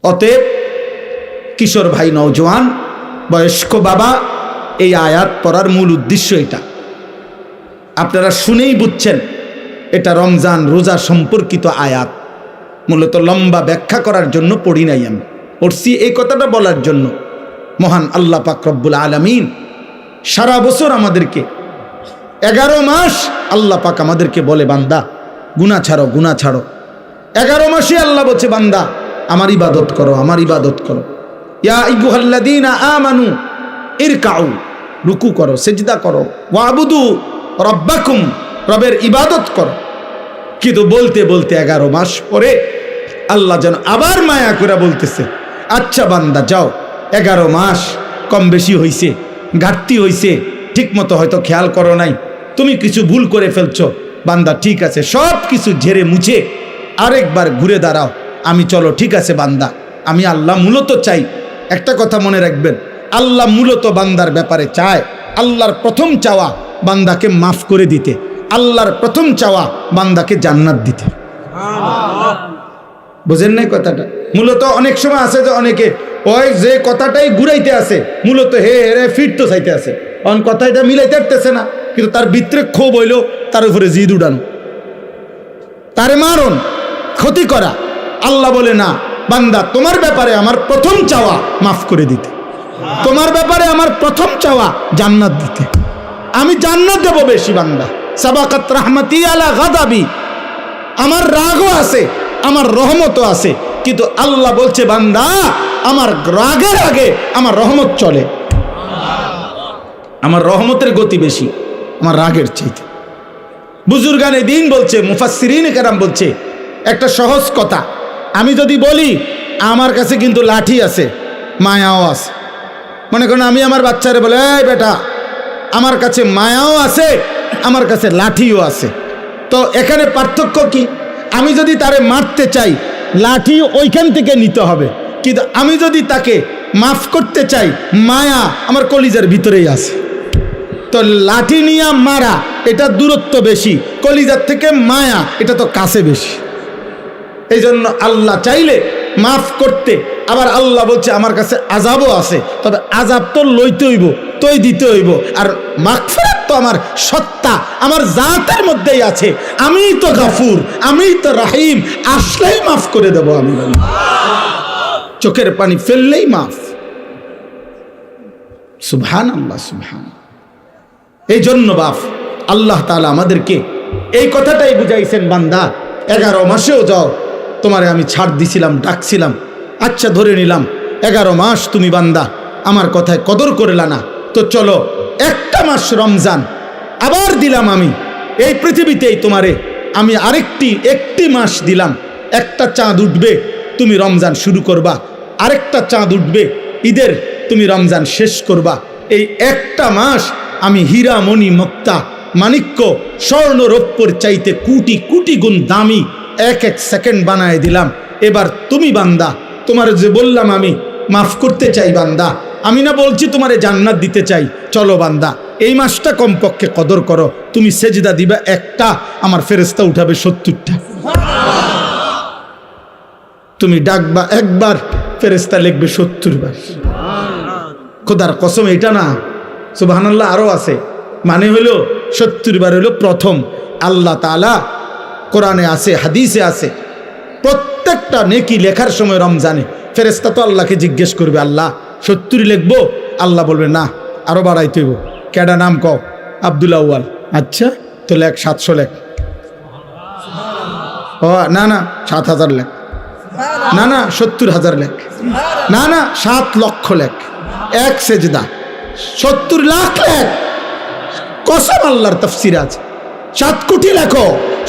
অতএব কিশোর ভাই, নওজোয়ান, বয়স্ক বাবা, এই আয়াত পড়ার মূল উদ্দেশ্য এটা। আপনারা শুনেই বুঝছেন এটা রমজান রোজা সম্পর্কিত আয়াত। মূলত লম্বা ব্যাখ্যা করার জন্য পড়ি নাই, আমি পড়ছি এই কথাটা বলার জন্য। মহান আল্লাহ পাক রব্বুল আলামিন সারা বছর আমাদেরকে 11 মাস আল্লাহ পাক আমাদেরকে বলে, বান্দা গুনাহ ছাড়ো, গুনাহ ছাড়ো। 11 মাসে আল্লাহ বলছে, বান্দা আমার ইবাদত করো, আমার ইবাদত করো। ইয়া আইয়ুহাল্লাযীনা আমানু ইরকাউ, রুকু করো, সিজদা করো, ওয়াবুদু রাব্বাকুম, রবের ইবাদত করো। কিন্তু বলতে বলতে 11 মাস পরে আল্লাহ যেন আবার মায়া করে বলতেছে, আচ্ছা বান্দা যাও, 11 মাস কম বেশি হইছে, ঘাটতি হইছে, ঠিক মতো হয়তো খেয়াল করো নাই, তুমি কিছু ভুল করে ফেলছো, বান্দা ঠিক আছে, সব কিছু ঝেড়ে মুছে আরেকবার ঘুরে দাঁড়াও, আমি চলো, ঠিক আছে বান্দা, আমি আল্লাহ মূলত চাই। একটা কথা মনে রাখবেন, আল্লাহ মূলত বান্দার ব্যাপারে চায়, আল্লাহর প্রথম চাওয়া বান্দাকে মাফ করে দিতে, আল্লাহর প্রথম চাওয়া বান্দাকে জান্নাত দিতে। বুঝেন নাই কথাটা? মূলত অনেক সময় আছে যে অনেকে ওই যে কথাটাই ঘুরাইতে আছে, মূলত হে রে ফিরতো চাইতে আছে, অন কথাটা মিলাইতে পারতেছে না, কিন্তু তার ভিতরে ক্ষোভ হইল, তার উপরে জিদ উড়ানো, তারে মারণ, ক্ষতি করা। আল্লাহ বলে, না বান্দা, তোমার ব্যাপারে আমার প্রথম চাওয়া মাফ করে দিতে, তোমার ব্যাপারে আমার প্রথম চাওয়া জান্নাত দিতে। আমি জান্নাত দেব বেশি, বান্দা সাবাকাত রাহমাতি আলা গাদাবি, আমার রাগও আছে, আমার রহমতও আছে, কিন্তু আল্লাহ বলছে, বান্দা আমার রাগের আগে আমার রহমত চলে, আমার রহমতের গতি বেশি আমার রাগের চাইতে। বুজুর্গানে দিন বলছে, মুফাসসিরিনে কেরাম বলছে একটা সহজ কথা, আমি যদি বলি আমার কাছে কিন্তু লাঠি আছে, মায়াও আছে, মনে করেন আমি আমার বাচ্চারে বলে, এই বেটা আমার কাছে মায়াও আছে, আমার কাছে লাঠিও আছে, তো এখানে পার্থক্য কি? আমি যদি তারে মারতে চাই, লাঠি ওইখান থেকে নিতে হবে, কিন্তু আমি যদি তাকে মাফ করতে চাই, মায়া আমার কলিজার ভিতরেই আছে। তো লাঠি নিয়ে মারা এটা দূরত্ব বেশি, কলিজার থেকে মায়া এটা তো কাছে বেশি। এই জন্য আল্লাহ চাইলে মাফ করতে, আবার আল্লাহ বলছে আমার কাছে আযাবও আছে, তবে আযাব তো লইতে হইব, তোই দিতে হইব, আর মাগফিরাত তো আমার সত্তা, আমার জাতের মধ্যেই আছে, আমিই তো গাফুর, আমিই তো রাহিম, আসলেই মাফ করে দেব আমি, চোখের পানি ফেললেই মাফ। সুবহানাল্লাহ, সুবহানাল্লাহ। এই জন্য বাপ আল্লাহ তাআলা আমাদেরকে এই কথাটাই বুঝাইছেন, বান্দা 11 মাসেও যাও, তোমারে আমি ছাড় দিছিলাম, ডাকছিলাম, আচ্ছা ধরে নিলাম 11 মাস তুমি বান্দা আমার কথায় কদর করলা না, তো চলো একটা মাস রমজান আবার দিলাম আমি এই পৃথিবীতেই, তোমারে আমি একটি মাস দিলাম, একটা চাঁদ উঠবে তুমি রমজান শুরু করবা, আরেকটা চাঁদ উঠবে ঈদের তুমি রমজান শেষ করবা। এই একটা মাস আমি হীরা মণি মুক্তা মাণিক্য স্বর্ণ রৌপ্যর চাইতে কোটি কোটি গুণ দামি এক সেকেন্ড বানায় দিলাম। এবার তুমি বান্দা, তোমার যে বললাম আমি মাফ করতে চাই বান্দা, আমি না বলছি তোমারে জান্নাত দিতে চাই, চলো বান্দা এই মাসটা কমপক্ষে কদর করো, তুমি সেজদা দিবা একটা, আমার ফেরেশতা উঠাবে 70টা, তুমি ডাকবা একবার, ফেরেশতা লিখবে 70 বার। খোদার কসম এটা না, সুবহানাল্লাহ, আরো আছে, মানে হলো 70 বার হলো প্রথম। আল্লাহ তাআলা কোরআনে আছে, হাদিসে আছে, প্রত্যেকটা নেকি লেখার সময় রমজানে ফেরেশতা তো আল্লাহকে জিজ্ঞেস করবে, আল্লাহ 70 লিখবো? আল্লাহ বলবে না, আরো বাড়াইতে হইব। কেডা নাম কও? আব্দুল আউয়াল। আচ্ছা তো লেখ 700 লেখ। ও না না 7000 লেখ, না না 70,000 লেখ, না না 7 লক্ষ লেখ, এক সেজদা 70 লাখ লেখ। কসম আল্লাহর তাফসীর আছে, 7 কোটি লেখো,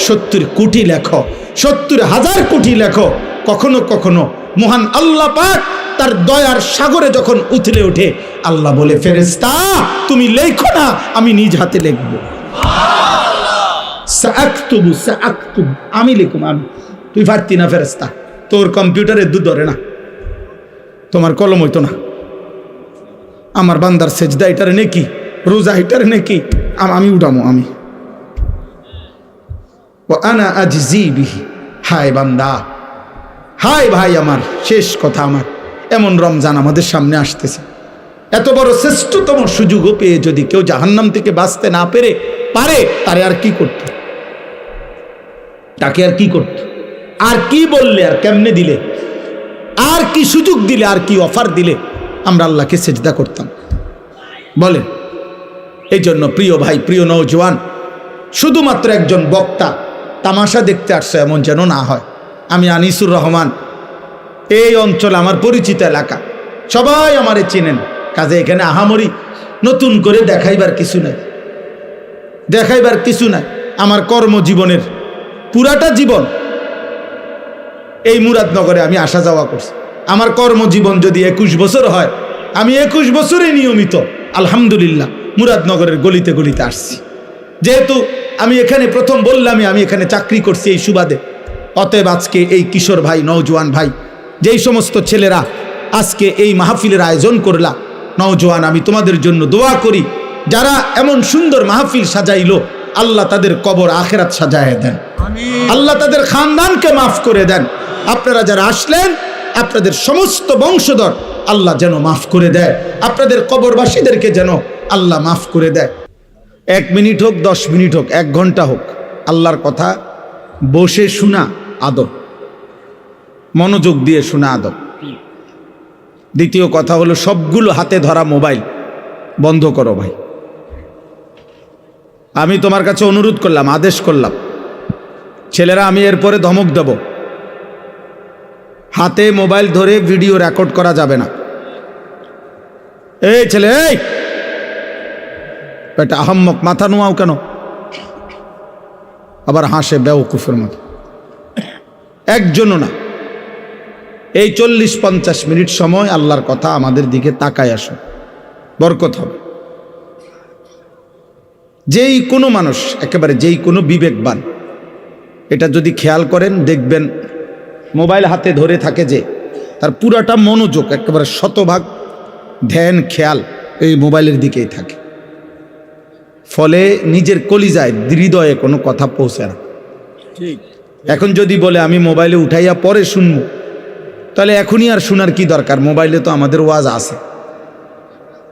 70 কোটি লেখো, 70,000 কোটি লেখো। কখনো কখনো মহান আল্লাহ পাক তার দয়ার সাগরে যখন উথলে ওঠে, আল্লাহ বলে, ফেরেশতা তুমি লেখো না, আমি নিজ হাতে লিখব। সাআকতুবু সাআকতুবু, আমি লিখুম, আমি। তুই পারতি না ফেরেশতা, তোর কম্পিউটারে দুধ ধরে না, তোমার কলম হইতো না। আমার বান্দার সেজদা এটারে নেকি, রোজা এটারে নেকি, আমি উঠামো, আমি। ও আনা আজজি বিহি, হায় বান্দা, হায় ভাই আমার, শেষ কথা আমার, এমন রমজান আমাদের সামনে আসতেছে, এত বড় শ্রেষ্ঠতম সুযোগও পেয়ে যদি কেউ জাহান্নাম থেকে বাঁচতে না পারে তারে আর কি করত, তাকে আর কি করত, আর কি বললে, আর কেমনে দিলে, আর কি সুযোগ দিলে, আর কি অফার দিলে আমরা আল্লাহকে সেজদা করতাম বলেন। এই জন্য প্রিয় ভাই, প্রিয় নওজোয়ান, শুধুমাত্র একজন বক্তা তামাশা দেখতে আসছে এমন যেন না হয়। আমি আনিসুর রহমান, এই অঞ্চল আমার পরিচিত এলাকা, সবাই আমারে চিনেন, কাজে এখানে আহামরি নতুন করে দেখাইবার কিছু নাই। আমার কর্মজীবনের পুরাটা জীবন এই মুরাদনগরে আমি আসা যাওয়া করছি। আমার কর্মজীবন যদি 21 বছর হয়, আমি 21 বছরে নিয়মিত আলহামদুলিল্লাহ মুরাদনগরের গলিতে গলিতে আসছি। যেহেতু আমি এখানে প্রথম বললামই আমি এখানে চাকরি করছি এই সুবাদে, অতএব আজকে এই কিশোর ভাই, নওজোয়ান ভাই, যেই সমস্ত ছেলেরা আজকে এই মাহফিলের আয়োজন করলা, নওজোয়ান, আমি তোমাদের জন্য দোয়া করি, যারা এমন সুন্দর মাহফিল সাজাইলো, আল্লাহ তাদের কবর আখেরাত সাজায় দেন, আল্লাহ তাদের খানদানকে মাফ করে দেন। আপনারা যারা আসলেন, আপনাদের সমস্ত বংশধর আল্লাহ যেন মাফ করে দেয়, আপনাদের কবরবাসীদেরকে যেন আল্লাহ মাফ করে দেয়। 1 মিনিট হোক, 10 মিনিট হোক, 1 ঘন্টা হোক, আল্লাহর কথা বসে শোনা আদব, মনোযোগ দিয়ে শোনা আদব। দ্বিতীয় কথা হলো, সবগুলো হাতে ধরা মোবাইল বন্ধ করো ভাই। আমি তোমার কাছে অনুরোধ করলাম, আদেশ করলাম, ছেলেরা, আমি এরপরে ধমক দেব, হাতে মোবাইল ধরে ভিডিও রেকর্ড করা যাবে না। এই ছেলে, এই এটা আহম্মক, মাথা নোয়াও কেন, আবার হাসে বেওকুফের মতো। একজনও না। এই 40-50 মিনিট সময় আল্লাহর কথা আমাদের দিকে তাকায় আসো, বরকত হবে। যেই কোনো মানুষ, একেবারে যেই কোনো বিবেকবান এটা যদি খেয়াল করেন, দেখবেন মোবাইল হাতে ধরে থাকে যে তার পুরাটা মনোযোগ, একেবারে 100% ধ্যান খেয়াল এই মোবাইলের দিকেই থাকে। ফলে নিজের কলিজায়, হৃদয়ে কোনো কথা পৌঁছে না। এখন যদি বলে আমি মোবাইলে উঠাইয়া পরে শুনবো, তাহলে এখনই আর শোনার কি দরকার, মোবাইলে তো আমাদের ওয়াজ আছে,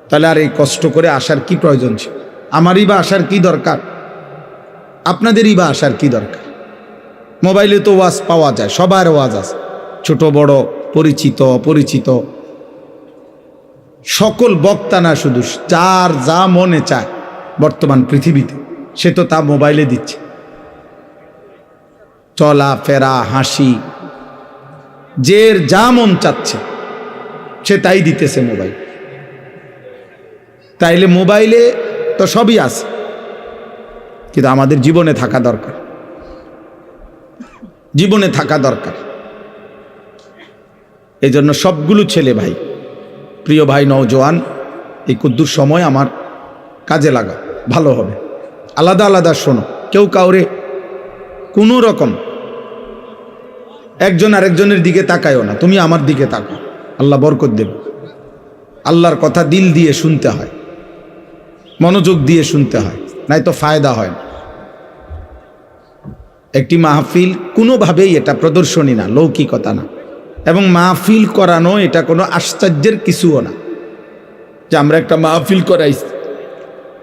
তাহলে আর এই কষ্ট করে আসার কি প্রয়োজন ছিল? আমারই বা আসার কি দরকার, আপনাদেরই বা আসার কি দরকার? মোবাইলে তো ওয়াজ পাওয়া যায়, সবার ওয়াজ আছে, ছোট বড়, পরিচিত অপরিচিত, সকল বক্তা না, শুধু যার যা মনে চায় বর্তমান পৃথিবীতে সে তো তা মোবাইলে দিচ্ছে। চলা ফেরা, হাসি, যে যা মন চাচ্ছে সে তাই দিতেছে মোবাইল। তাইলে মোবাইলে তো সবই আছে, কিন্তু আমাদের জীবনে থাকা দরকার, জীবনে থাকা দরকার। এই জন্য সবগুলো ছেলে ভাই, প্রিয় ভাই নওজোয়ান, এই কুদ্দুর সময় আমার কাজে লাগা, ভালো হবে। আলাদা আলাদা শোনো, কেউ কাউরে কোনো রকম একজন আরেকজনের দিকে তাকায়ও না, তুমি আমার দিকে তাকাও, আল্লাহ বরকত দেবে। আল্লাহর কথা দিল দিয়ে শুনতে হয়, মনোযোগ দিয়ে শুনতে হয়, নাই তো ফায়দা হয় না। একটি মাহফিল কোনোভাবেই এটা প্রদর্শনী না, লৌকিকতা না, এবং মাহফিল করানো এটা কোনো আশ্চর্যের কিছুও না যে আমরা একটা মাহফিল করাইছি।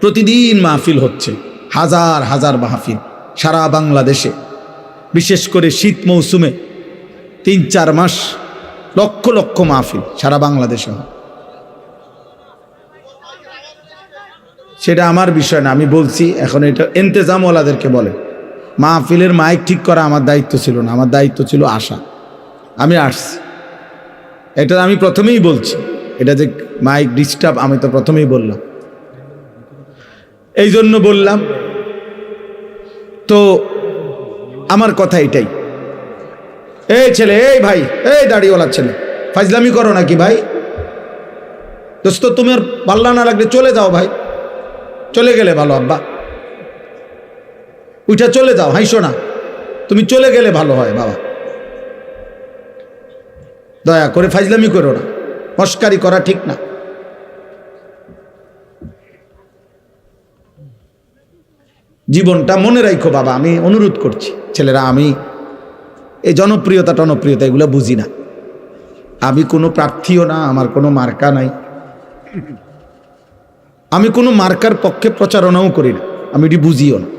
প্রতিদিন মাহফিল হচ্ছে, হাজার হাজার মাহফিল সারা বাংলাদেশে, বিশেষ করে শীত মৌসুমে 3-4 মাস লক্ষ লক্ষ মাহফিল সারা বাংলাদেশে হয়। সেটা আমার বিষয় না, আমি বলছি এখন এটা ইন্তেজামওয়ালাদেরকে বলে। মাহফিলের মাইক ঠিক করা আমার দায়িত্ব ছিল না, আমার দায়িত্ব ছিল আসা। আমি আসছি, এটা আমি প্রথমেই বলছি, এটা যে মাইক ডিস্টার্ব আমি তো প্রথমেই বললাম, এই জন্য বললাম। তো আমার কথা এটাই। এই ছেলে, এই ভাই, এই দাড়িওয়ালার ছেলে, ফাজলামি করো নাকি ভাই? দোস্ত, তুমি আর পাল্লা না লাগলে চলে যাও ভাই, চলে গেলে ভালো। আব্বা উঠা চলে যাও, হাইসো না, তুমি চলে গেলে ভালো হয় বাবা। দয়া করে ফাজলামি করো না, মস্কারি করা ঠিক না। জীবনটা মনে রাখো বাবা, আমি অনুরোধ করছি ছেলেরা। আমি এই জনপ্রিয়তা এগুলো বুঝি না। আমি কোনো প্রার্থীও না, আমার কোনো মার্কা নাই, আমি কোনো মার্কার পক্ষে প্রচারণাও করি না, আমি এটি বুঝিও না।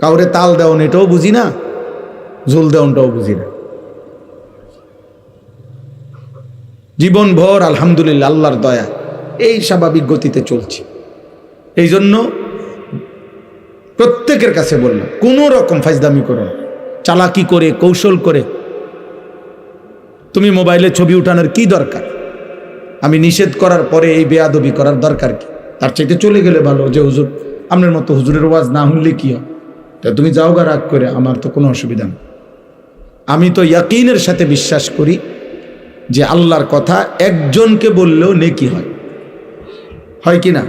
কাউরে তাল দেওন এটাও বুঝি না, জোল দেওনটাও বুঝি না। জীবনভর আলহামদুলিল্লাহ আল্লাহর দয়া এই স্বাভাবিক গতিতে চলছে। এই জন্য প্রত্যেকের কাছে বললাম, কোনো রকম ফাজদামি করো না, চালাকি করে কৌশল করে তুমি মোবাইলে ছবি উঠানোর কি দরকার? আমি নিষেধ করার পরে এই বেয়াদবি করার দরকার কি? তার চাইতে চলে গেলে ভালো, যে হুজুর আপনার মতো হুজুরের ওয়াজ না শুনলে কি হয়, তা তুমি যাও গা, রাগ করে, আমার তো কোনো অসুবিধা নেই। আমি তো ইয়াকিনের সাথে বিশ্বাস করি যে আল্লাহর কথা একজনকে বললেও নেকি হয়, হয় কি না?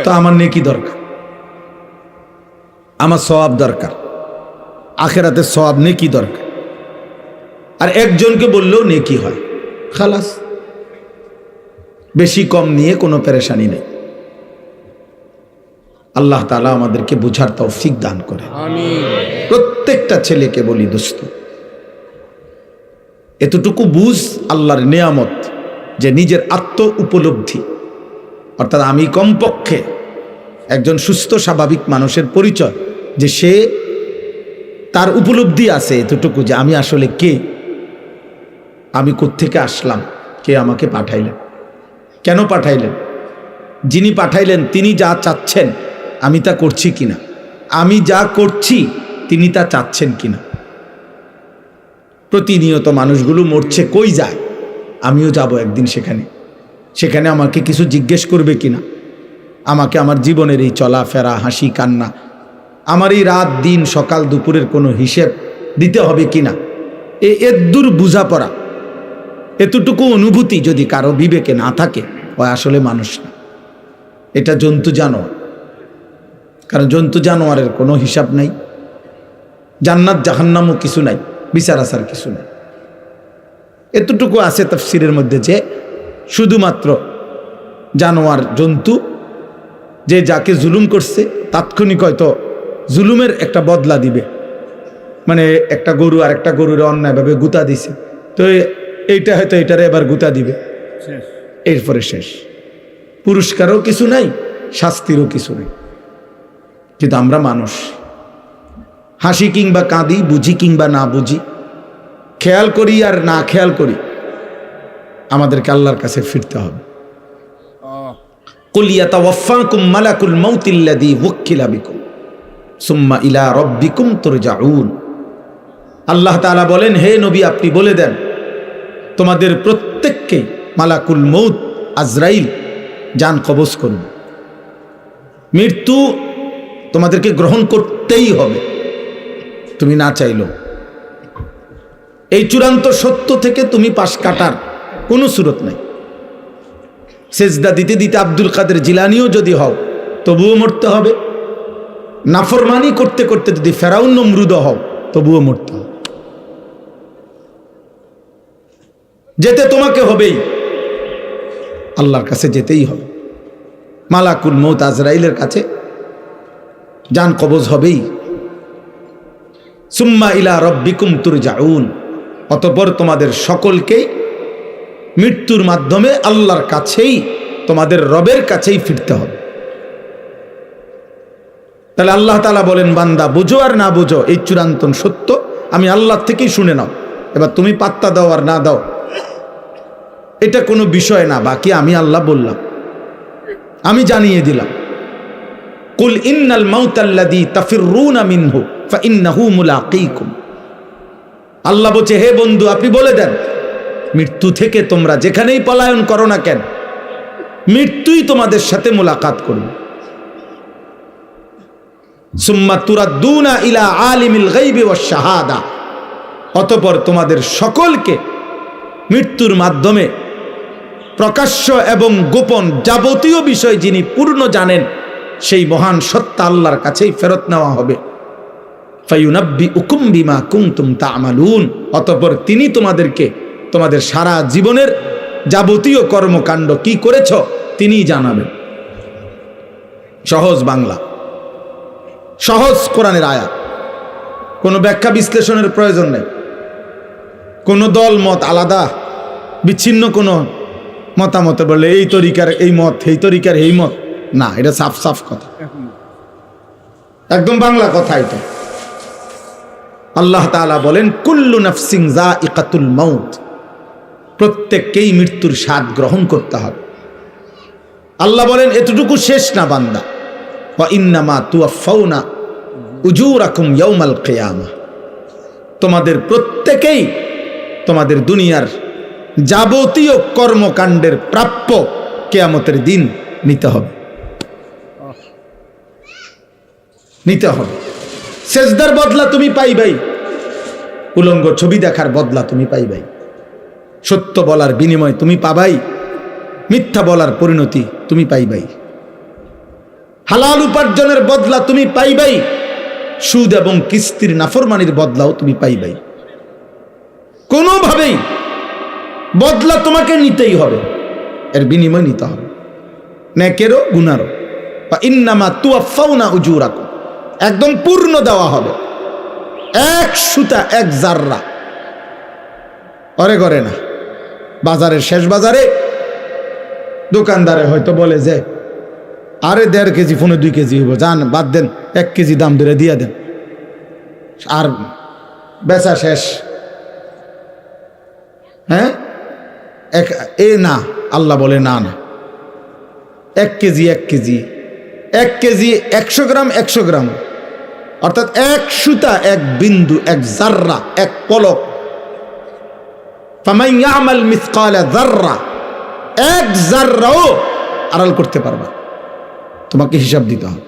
তো আমার নেকি দরকার, আমার সওয়াব দরকার, আখেরাতের সওয়াব নেকি দরকার, আর একজনকে বললেও নেকি হয়, খালাস। বেশি কম নিয়ে কোনো পেরেশানি নেই। আল্লাহ তাআলা আমাদেরকে বুঝার তৌফিক দান করে। আমিন। প্রত্যেকটা ছেলেকে বলি, দোস্ত এতটুকু বুঝ আল্লাহর নিয়ামত, যে নিজের আত্ম উপলব্ধি, অর্থাৎ আমি কমপক্ষে একজন সুস্থ স্বাভাবিক মানুষের পরিচয় যে সে তার উপলব্ধি আছে এতটুকু, যে আমি আসলে কে, আমি কোত্থেকে আসলাম, কে আমাকে পাঠাইলেন, কেন পাঠাইলেন, যিনি পাঠাইলেন তিনি যা চাচ্ছেন আমি তা করছি কিনা, আমি যা করছি তিনি তা চাচ্ছেন কিনা। প্রতিনিয়ত মানুষগুলো মরছে, কই যায়, আমিও যাব একদিন সেখানে, সেখানে আমাকে কিছু জিজ্ঞেস করবে কিনা, আমাকে আমার জীবনের এই চলাফেরা, হাসি কান্না, আমার এই রাত দিন সকাল দুপুরের কোনো হিসেব দিতে হবে কিনা। এদূর বুঝাপড়া, এতটুকু অনুভূতি যদি কারো বিবেকে না থাকে, ও আসলে মানুষ না, এটা জন্তু জানোয়ার। কারণ জন্তু জানোয়ারের কোনো হিসাব নাই, জান্নাত জাহান্নামও কিছু নাই, বিচার আচার কিছু নাই। এতটুকু আছে তাফসীরের মধ্যে যে শুধুমাত্র জানোয়ার জন্তু, যে যাকে জুলুম করছে তাৎক্ষণিক হয়তো জুলুমের একটা বদলা দিবে, মানে একটা গরু আর একটা গরুরে অন্যায়ভাবে গুতা দিছে, তো এইটা হয়তো এটারে এবার গুতা দিবে, এরপরে শেষ। পুরস্কারও কিছু নাই, শাস্তিরও কিছু নেই। কিন্তু আমরা মানুষ, হাসি কিংবা কাঁদি, বুঝি কিংবা না বুঝি, খেয়াল করি আর না খেয়াল করি, আমাদেরকে আল্লাহর কাছে ফিরতে হবে। কুল ইয়াতাওয়াফাকুম মালাকুল মাউতিল্লাযী ওয়াক্কিলা বিকুম সুম্মা ইলা রাব্বিকুম তুরজাউন। আল্লাহ তাআলা বলেন, হে নবী আপনি বলে দেন, তোমাদের প্রত্যেককে মালাকুল মউত আজরাইল জান কবজ করুন, মৃত্যু তোমাদেরকে গ্রহণ করতেই হবে, তুমি না চাইলো। এই চূড়ান্ত সত্য থেকে তুমি পাশ কাটার কোনো সুরত নাই। সেজদা দিতে দিতে আব্দুল কাদের জিলানিও যদি হও, তবুও মরতে হবে। নাফরমানি করতে করতে যদি ফেরাউন নমরুদ হও, তবুও মরতে হবে। যেতে তোমাকে হবেই, আল্লাহর কাছে যেতেই হবে। মালাকুল মউত আজরাইলের কাছে জান কবজ হবেই। সুম্মা ইলা রাব্বিকুম তুরজাউন, অতঃপর তোমাদের সকলকেই মৃত্যুর মাধ্যমে আল্লাহর কাছেই, তোমাদের রবের কাছেই ফিরতে হবে। তাহলে আল্লাহ তাআলা বলেন, বান্দা বুঝো আর না বুঝো এই চূড়ান্ত সত্য আমি আল্লাহ থেকেই শুনে নাও। এবার তুমি পাত্তা দাও আর না দাও এটা কোনো বিষয় না, বাকি আমি আল্লাহ বললাম, আমি জানিয়ে দিলাম। কুল ইন্নাল মাউতাল্লাযী তাফিররুনা মিনহু ফাইন্নাহু মুলাকীকুম। আল্লাহ বলছে, হে বন্ধু আপনি বলে দেন, মৃত্যু থেকে তোমরা যেখানেই পলায়ন করো না কেন, মৃত্যুই তোমাদের সাথে মোলাকাত করবে। সুম্মা তুরাদ্দুনা ইলা আলিমিল গায়বি ওয়াশ শাহাদা, অতঃপর তোমাদের সকলকে মৃত্যুর মাধ্যমে প্রকাশ্য এবং গোপন যাবতীয় বিষয় যিনি পূর্ণ জানেন, সেই মহান সত্তা আল্লাহর কাছেই ফেরত নেওয়া হবে। ফায়ুনাব্বিউকুম বিমা কুনতুম তা'মালুন, অতঃপর তিনি তোমাদেরকে তোমাদের সারা জীবনের যাবতীয় কর্মকাণ্ড কি করেছ তিনিই জানাবেন। সহজ বাংলা, সহজ কোরআনের আয়াত। কোনো ব্যাখ্যা বিশ্লেষণের প্রয়োজন নেই, কোনো দল মত আলাদা বিচ্ছিন্ন কোনো মতামতে বলে এই তরিকার এই মত, এই তরিকার এই মত, না, এটা সাফ সাফ কথা, একদম বাংলা কথা। এটা আল্লাহ তাআলা বলেন কুল্লু নাফসিন যায়িকাতুল মাউত, প্রত্যেককেই মৃত্যুর স্বাদ গ্রহণ করতে হবে। আল্লাহ বলেন এতটুকু শেষ না বান্দা, ওয়া ইন্নামা তুওয়াফাউনা উজুরাকুম ইয়াউমাল কিয়ামাহ, তোমাদের প্রত্যেকেই তোমাদের দুনিয়ার যাবতীয় কর্মকাণ্ডের প্রাপ্য কিয়ামতের দিন নিতে হবে, নিতে হবে। সেজদার বদলা তুমি পাইবাই, উলঙ্গ ছবি দেখার বদলা তুমি পাইবাই, সত্য বলার বিনিময় তুমি পাবাই, মিথ্যা বলার পরিণতি তুমি পাইবাই, হালাল উপার্জনের বদলা তুমি পাইবাই, সুদ এবং কিস্তির নাফরমানির বদলাও তুমি পাইবাই। কোনোভাবেই বদলা তোমাকে নিতেই হবে, এর বিনিময় নিতে হবে, নেকেরও গুনারও। বা ইন্নামা তুওয়াফাউনা উজুরাকুম, একদম পূর্ণ দেওয়া হবে, এক সুতা এক জাররা অরে করে না। বাজারের শেষ বাজারে দোকানদারে হয়তো বলে যে আরে 1.5 কেজি ফোনে 2 কেজি হইব, যান বাদ দেন, 1 কেজি দাম ধরে দিয়া দেন, আর বেচা শেষ। হ্যাঁ, না, আল্লাহ বলে না না, 1 কেজি 1 কেজি 1 কেজি 100 গ্রাম 100 গ্রাম, অর্থাৎ এক সুতা এক বিন্দু এক জাররা এক পলক। ফামান ইয়ামাল মিসকালা যাররা, এক জাররাও আড়াল করতে পারবা, তোমাকে হিসাব দিতে হবে।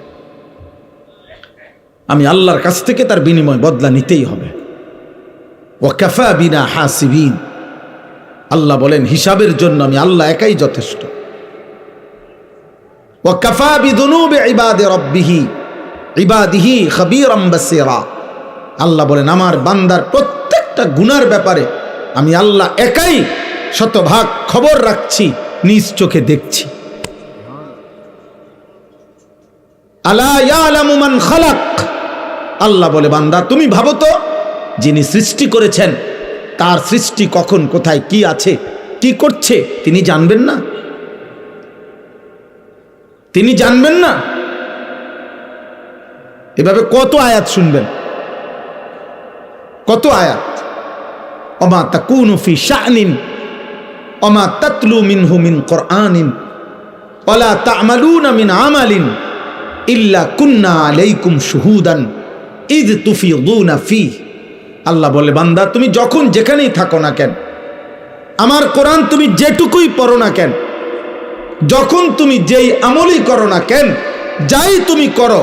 আমি আল্লাহর কাছ থেকে তার বিনিময় বদলা নিতেই হবে। ওয়া কাফা বিনা হাসিবিন, আল্লাহ বলেন হিসাবের জন্য আমি আল্লাহ একাই যথেষ্ট। ওয়া কাফা বিযুনুবি ইবাদিহি খাবীরাম বাসীরা, আল্লাহ বলেন আমার বান্দার প্রত্যেকটা গুনার ব্যাপারে আমি আল্লাহ একাই শতভাগ খবর রাখছি, নিজ চোখে দেখছি। আলা ইয়ালামু মান খালাক, আল্লাহ বলে বান্দা তুমি ভাবো তো, যিনি সৃষ্টি করেছেন তার সৃষ্টি কখন কোথায় কি আছে কি করছে তিনি জানবেন না? তিনি জানবেন না? এভাবে কত আয়াত শুনবেন, কত আয়াত। ওমা তাকুনু ফি শা'নিন ওমা তাতলু মিনহু মিন কুরআনিন ওয়ালা তা'মালুনা মিন আমালিন ইল্লা কুন্না আলাইকুম শুহুদান ইয তুফিদুনা ফি। আল্লাহ বলে বান্দা তুমি যখন যেখানেই থাকো না কেন, আমার কোরআন তুমি যেটুকুই পড়ো না কেন, যখন তুমি যেই আমলই করো না কেন, যাই তুমি করো,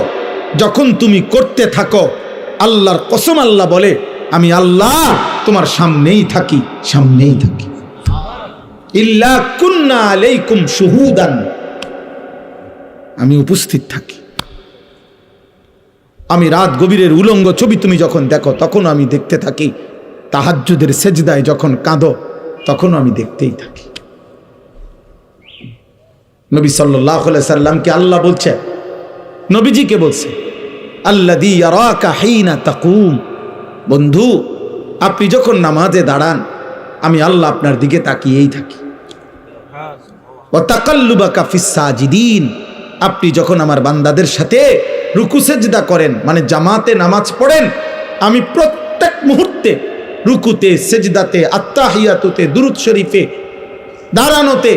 যখন তুমি করতে থাকো, আল্লাহর কসম আল্লাহ বলে আমি আল্লাহ তোমার সামনেই থাকি, সামনেই থাকি। ইল্লা কুন্না আলাইকুম শুহুদান, আমি উপস্থিত থাকি। আমি রাত গভীরের উলঙ্গ ছবি তুমি যখন দেখো তখন আমি দেখতে থাকি, তাহাজ্জুদের সেজদায় যখন কাঁদো তখন আমি দেখতেই থাকি। নবী সাল্লাল্লাহু আলাইহি সাল্লামকে আল্লাহ বলছে, নবীজিকে বলছে আল্লাযী ইয়ারাকা হিনা তাকুম, বন্ধু আপনি যখন নামাজে দাঁড়ান আমি আল্লাহ আপনার দিকে তাকিয়েই থাকি। ওয়া তাকাল্লুবাকা ফিস সাজিদিন, আপনি যখন আমার বান্দাদের সাথে রুকু সেজদা করেন, মানে জামাতে নামাজ পড়েন, আমি প্রত্যেক মুহূর্তে রুকুতে সেজদাতে আত্তাহিয়াতুতে দুরূদ শরীফে দাঁড়ানোতে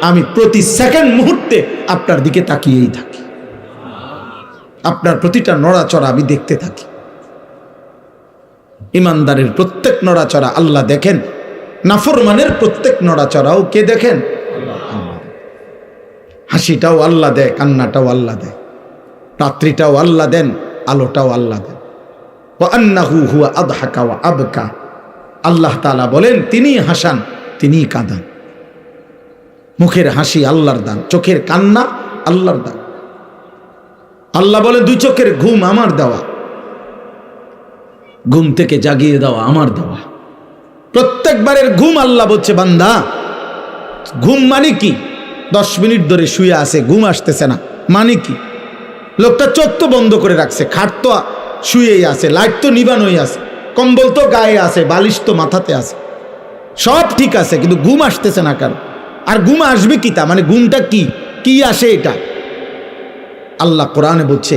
আমি প্রতি সেকেন্ড মুহূর্তে আপনার দিকে তাকিয়েই থাকি, আপনার প্রতিটা নড়াচড়া আমি দেখতে থাকি। ইমানদারের প্রত্যেক নড়াচড়া আল্লাহ দেখেন, নাফরমানের প্রত্যেক নড়াচড়াও কে দেখেন? হাসিটাও আল্লাহ দেয়, কান্নাটাও আল্লাহ দেয়, রাত্রিটাও আল্লাহ দেন, আলোটাও আল্লাহ দেন। ওয়া আন্নাহু হুয়া আদহাকা ওয়া আবকা, আল্লাহ তাআলা বলেন তিনি হাসান তিনি কাঁদান। মুখের হাসি আল্লাহর দান, চোখের কান্না আল্লাহর দান। আল্লাহ বলে 2 চোখের ঘুম আমার দেওয়া, ঘুম থেকে জাগিয়ে দেওয়া আমার দেওয়া। প্রত্যেকবারের ঘুম আল্লাহ বলছে বান্দা, ঘুম মানে কি? 10 মিনিট ধরে শুয়ে আছে, ঘুম আসতেছে না, মানে কি? লোকটা চোখ তো বন্ধ করে রাখছে, খাট তো শুয়েই আছে, লাইট তো নিবানোই আছে, কম্বল তো গায়ে আছে, বালিশ তো মাথাতে আছে, সব ঠিক আছে, কিন্তু ঘুম আসতেছে না কারো। আর ঘুম আসবে কি তা মানে ঘুমটা কি কি আসে এটা? আল্লাহ কোরআনে বলছে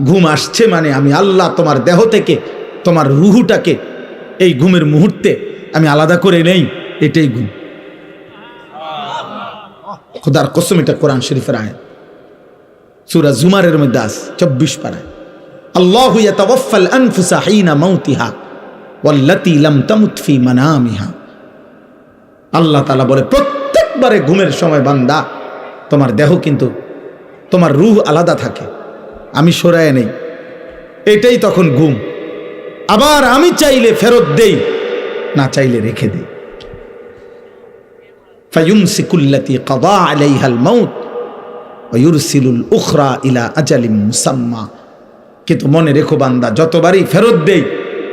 ঘুম আসছে মানে আমি আল্লাহ তোমার দেহ থেকে তোমার রুহুটাকে এই ঘুমের মুহূর্তে আমি আলাদা করে নেই, এটাই ঘুম। খোদার কসম, এটা কোরআন শরীফের আয়াত, সূরা জুমারের মধ্যে আছে 24 পারায়। আল্লাহু ইয়াতাওয়াফাল আনফুসা হিনা মাউতিহা ওয়াল্লাতী লাম তামুত ফি মানামিহা। আল্লাহ তাআলা বলে প্রত্যেকবারে ঘুমের সময় বান্দা তোমার দেহ কিন্তু তোমার রূহ আলাদা থাকে, আমি সরায় নেই, এটাই তখন ঘুম। আবার আমি চাইলে ফেরত দেই, না চাইলে রেখে দেই। ফায়ুমসিকুল্লাতী কাদা আলাইহাল মাউত ওয়া ইউরসিলুল উখরা ইলা আজালিম মুসাম্মা। কিন্তু মনে রেখো বান্দা, যতবারই ফেরত দেই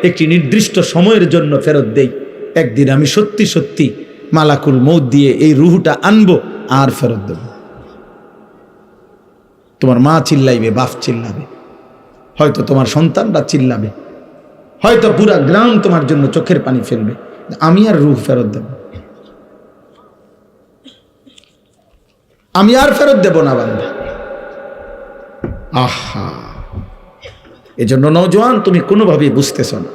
একটি নির্দিষ্ট সময়ের জন্য ফেরত দেই, একদিন আমি সত্যি সত্যি মালাকুল মউত দিয়ে এই রুহটা আনবো আর ফেরত দেব। তোমার মা চিল্লাইবে, বাপ চিল্লাবে, হয়তো তোমার সন্তানরা চিল্লাবে, হয়তো পুরা গ্রাম তোমার জন্য চোখের পানি ফেলবে, আমি আর রূহ ফেরত দেব, আমি আর ফেরত দেব না বান্দা। আহা, এজন্য নওজোয়ান তুমি কোনোভাবেই বুঝতেছ না,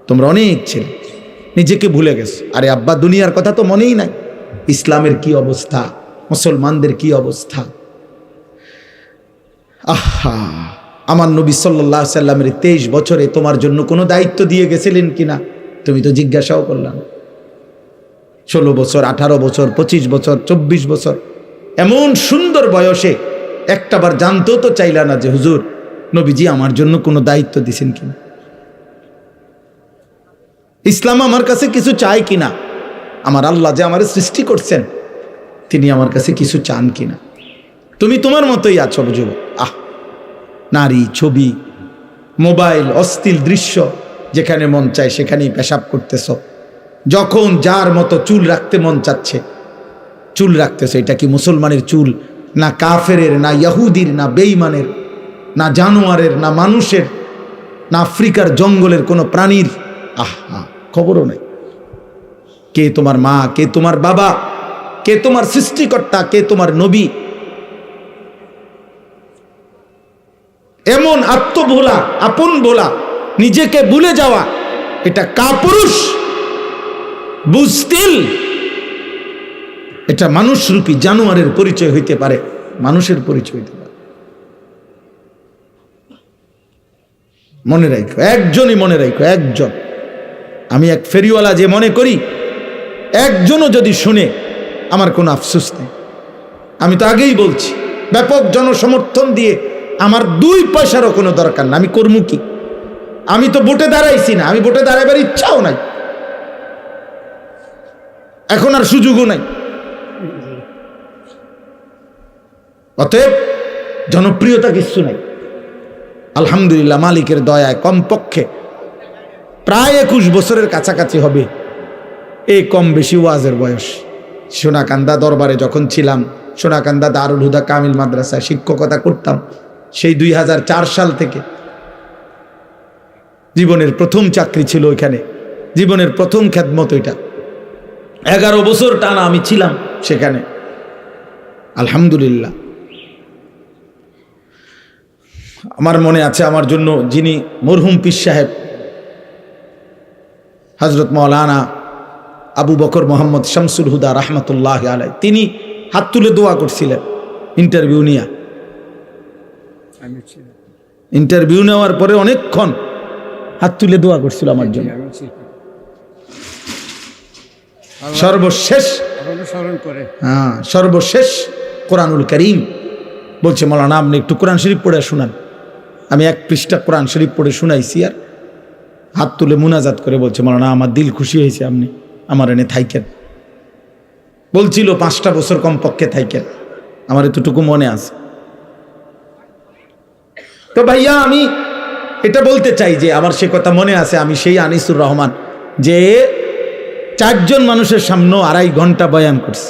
তোমরা অনেক ছেলে নিজেকে ভুলে গেছো। আরে আব্বা দুনিয়ার কথা তো মনেই নাই, ইসলামের কি অবস্থা, মুসলমানদের কি অবস্থা। আহা, আমার নবী সাল্লাল্লাহু আলাইহি সাল্লামের 23 বছরে তোমার জন্য কোনো দায়িত্ব দিয়ে গেছিলেন কিনা তুমি তো জিজ্ঞাসাও করলাম। 16 বছর, 18 বছর, 25 বছর, 24 বছর, এমন সুন্দর বয়সে একটাবার জানতেও তো চাইলা না যে হুজুর নবীজি আমার জন্য কোনো দায়িত্ব দিছেন কিনা, ইসলাম আমার কাছে কিছু চায় কিনা, আমার আল্লাহ যে আমার সৃষ্টি করছেন তিনি আমার কাছে কিছু চান কিনা। তুমি তোমার মতোই আছো বুঝো। নারী, ছবি, মোবাইল, অশ্লীল দৃশ্য, যেখানে মন চায় সেখানেই পেশাব করতেছ, যখন যার মতো চুল রাখতে মন চাচ্ছে চুল রাখতেছ। এটা কি মুসলমানের চুল, না কাফেরের, না ইহুদির, না বেঈমানের, না জানোয়ারের, না মানুষের, না আফ্রিকার জঙ্গলের কোনো প্রাণীর? আহা, খবরও নাই। কে তোমার মা, কে তোমার বাবা, কে তোমার সৃষ্টিকর্তা, কে তোমার নবী? এমন আত্মভোলা, আপন ভোলা, নিজেকে ভুলে যাওয়া, এটা কাপুরুষ বুঝতিল, এটা মানুষরূপী জানোয়ারের পরিচয় হইতে পারে, মানুষের পরিচয় হইতে পারে। মনে রাখো, একজনই মনে রাখো, একজন। আমি এক ফেরিওয়ালা যে মনে করি একজনও যদি শুনে আমার কোনো আফসোস নেই। আমি তো আগেই বলছি, ব্যাপক জনসমর্থন দিয়ে আমার 2 পয়সারও কোনো দরকার না, আমি করবো কি? আমি তো ভোটে দাঁড়াইছি না, আমি ভোটে দাঁড়াবার ইচ্ছাও নাই, এখন আর সুযোগও নাই। অতএব জনপ্রিয়তা কিছু নাই। আলহামদুলিল্লাহ, মালিকের দয়ায় কমপক্ষে প্রায় 21 বছরের কাছাকাছি হবে এই কম বেশি ওয়াজের বয়স। সোনাকান্দা দরবারে যখন ছিলাম, সোনাকান্দা দারুল হুদা কামিল মাদ্রাসায় শিক্ষকতা করতাম সেই 2004 সাল থেকে। জীবনের প্রথম চাকরি ছিল ওইখানে, জীবনের প্রথম খেদমত ওইটা। 11 বছর টানা আমি ছিলাম সেখানে, আলহামদুলিল্লাহ। আমার মনে আছে, আমার জন্য যিনি মরহুম পীর সাহেব হযরত মাওলানা আবু বকর মোহাম্মদ শামসুল হুদা রাহমাতুল্লাহি আলাইহি, তিনি হাত তুলে দোয়া করছিলেন ইন্টারভিউ নিয়ে। ইন্টারভিউ নেওয়ার পরে অনেকক্ষণ হাত তুলে দোয়া করছিল আমার জন্য। সর্বশেষ সর্বশেষ কোরআনুল কারীম বলছে, মাওলানা আপনি একটু কোরআন শরীফ পড়ে শোনান। আমি 1 পৃষ্ঠা কোরআন শরীফ পড়ে শোনাইছি, আর হাত তুলে মুনাজাত করে বলছে, মাওলানা আমার দিল খুশি হয়েছে, আপনি আমার এনে থাইকেন। বলছিল 5টা বছর কমপক্ষে থাইকেন, আমার এতটুকু মনে আছে। তো ভাইয়া আমি এটা বলতে চাই যে আমার সে কথা মনে আছে, আমি সেই আনিসুর রহমান যে 4 জন মানুষের সামনেও 2.5 ঘন্টা বয়ান করছে,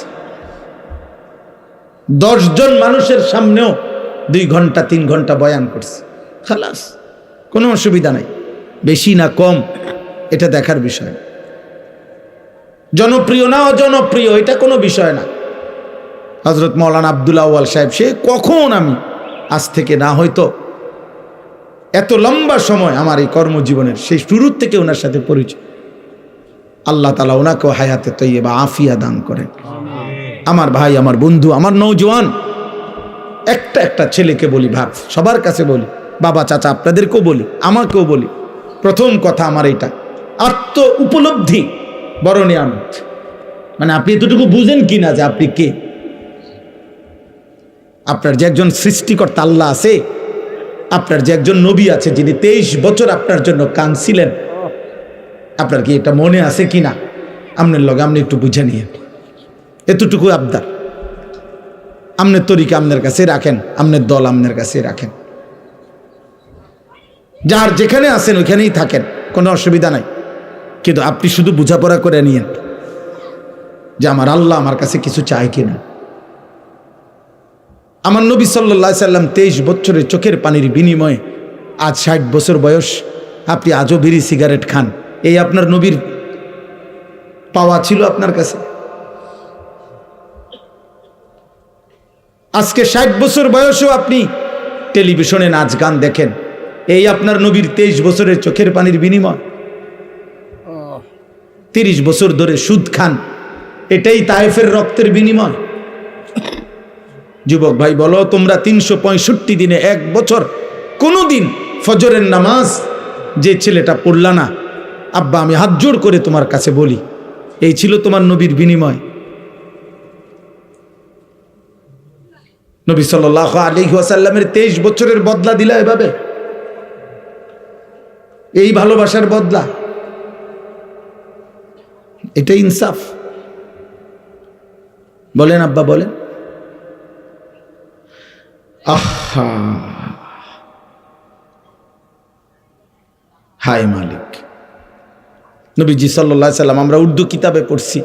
10 জন মানুষের সামনেও 2 ঘন্টা 3 ঘন্টা বয়ান করছে। খালাস, কোনো অসুবিধা নাই, বেশি না কম এটা দেখার বিষয়। জনপ্রিয় না অজনপ্রিয় এটা কোনো বিষয় না। হযরত মাওলানা আব্দুল আউয়াল সাহেব, সে কখন, আমি আজ থেকে না হয়তো এত লম্বা সময় আমার এই কর্মজীবনের সেই শুরুর থেকে ওনার সাথে পরিচয়। আল্লাহ তাআলা ওনাকেও হায়াতে তৈয়বা আফিয়া দান করেন। আমার ভাই, আমার বন্ধু, আমার নওজোয়ান, একটা ছেলেকে বলি, ভাব সবার কাছে বলি, বাবা চাচা আপনাদেরকেও বলি, আমাকেও বলি, প্রথম কথা আমার এটা, আত্ম উপলব্ধি বড় নিয়ামত। মানে আপনি এতটুকু বুঝেন কিনা যে আপনি কে, আপনার যে একজন সৃষ্টিকর্তা আল্লাহ আছে, আপনার যে একজন নবী আছে যিনি 23 বছর আপনার জন্য কাঁদছিলেন, আপনার কি এটা মনে আছে কিনা? আপনার লগে আপনি একটু বুঝে নিয়ে, এতটুকু আবদার। আপনার তরিকা আপনার কাছে রাখেন, আপনার দল আপনার কাছে রাখেন, যার যেখানে আছেন ওইখানেই থাকেন, কোনো অসুবিধা নাই। কিন্তু আপনি শুধু বোঝাপড়া করে নিয়েন যে আমার আল্লাহ আমার কাছে কিছু চায় কিনা। আমার নবী সাল্লাল্লাহু আলাইহি সাল্লাম 23 বছরের চোখের পানির বিনিময়ে আজ 60 বছর বয়স, আপনি আজও বিড়ি সিগারেট খান, এই আপনার নবীর পাওয়া ছিল আপনার কাছে? আজকে 60 বছর বয়সেও আপনি টেলিভিশনে নাচ গান দেখেন, এই আপনার নবীর 23 বছরের চোখের পানির বিনিময়। 30 বছর ধরে সুদ খান, এটাই তায়েফের রক্তের বিনিময়। যুবক ভাই বলো, তোমরা 365 দিনে 1 বছর কোনো দিন ফজরের নামাজ যে ছেলেটা পড়লা না, আব্বা আমি হাত জোড় করে তোমার কাছে বলি, এই ছিল তোমার নবীর বিনিময়। নবী সাল্লাল্লাহু আলাইহি ওয়াসাল্লামের 23 বছরের বদলা দিলা এভাবে, এই ভালোবাসার বদলা, এটা ইনসাফ? বলেন আব্বা, বলেন। আহা, হায় মালিক। নবীজি সাল্লাল্লাহু আলাইহি সাল্লাম, আমরা উর্দু কিতাবে পড়ছি,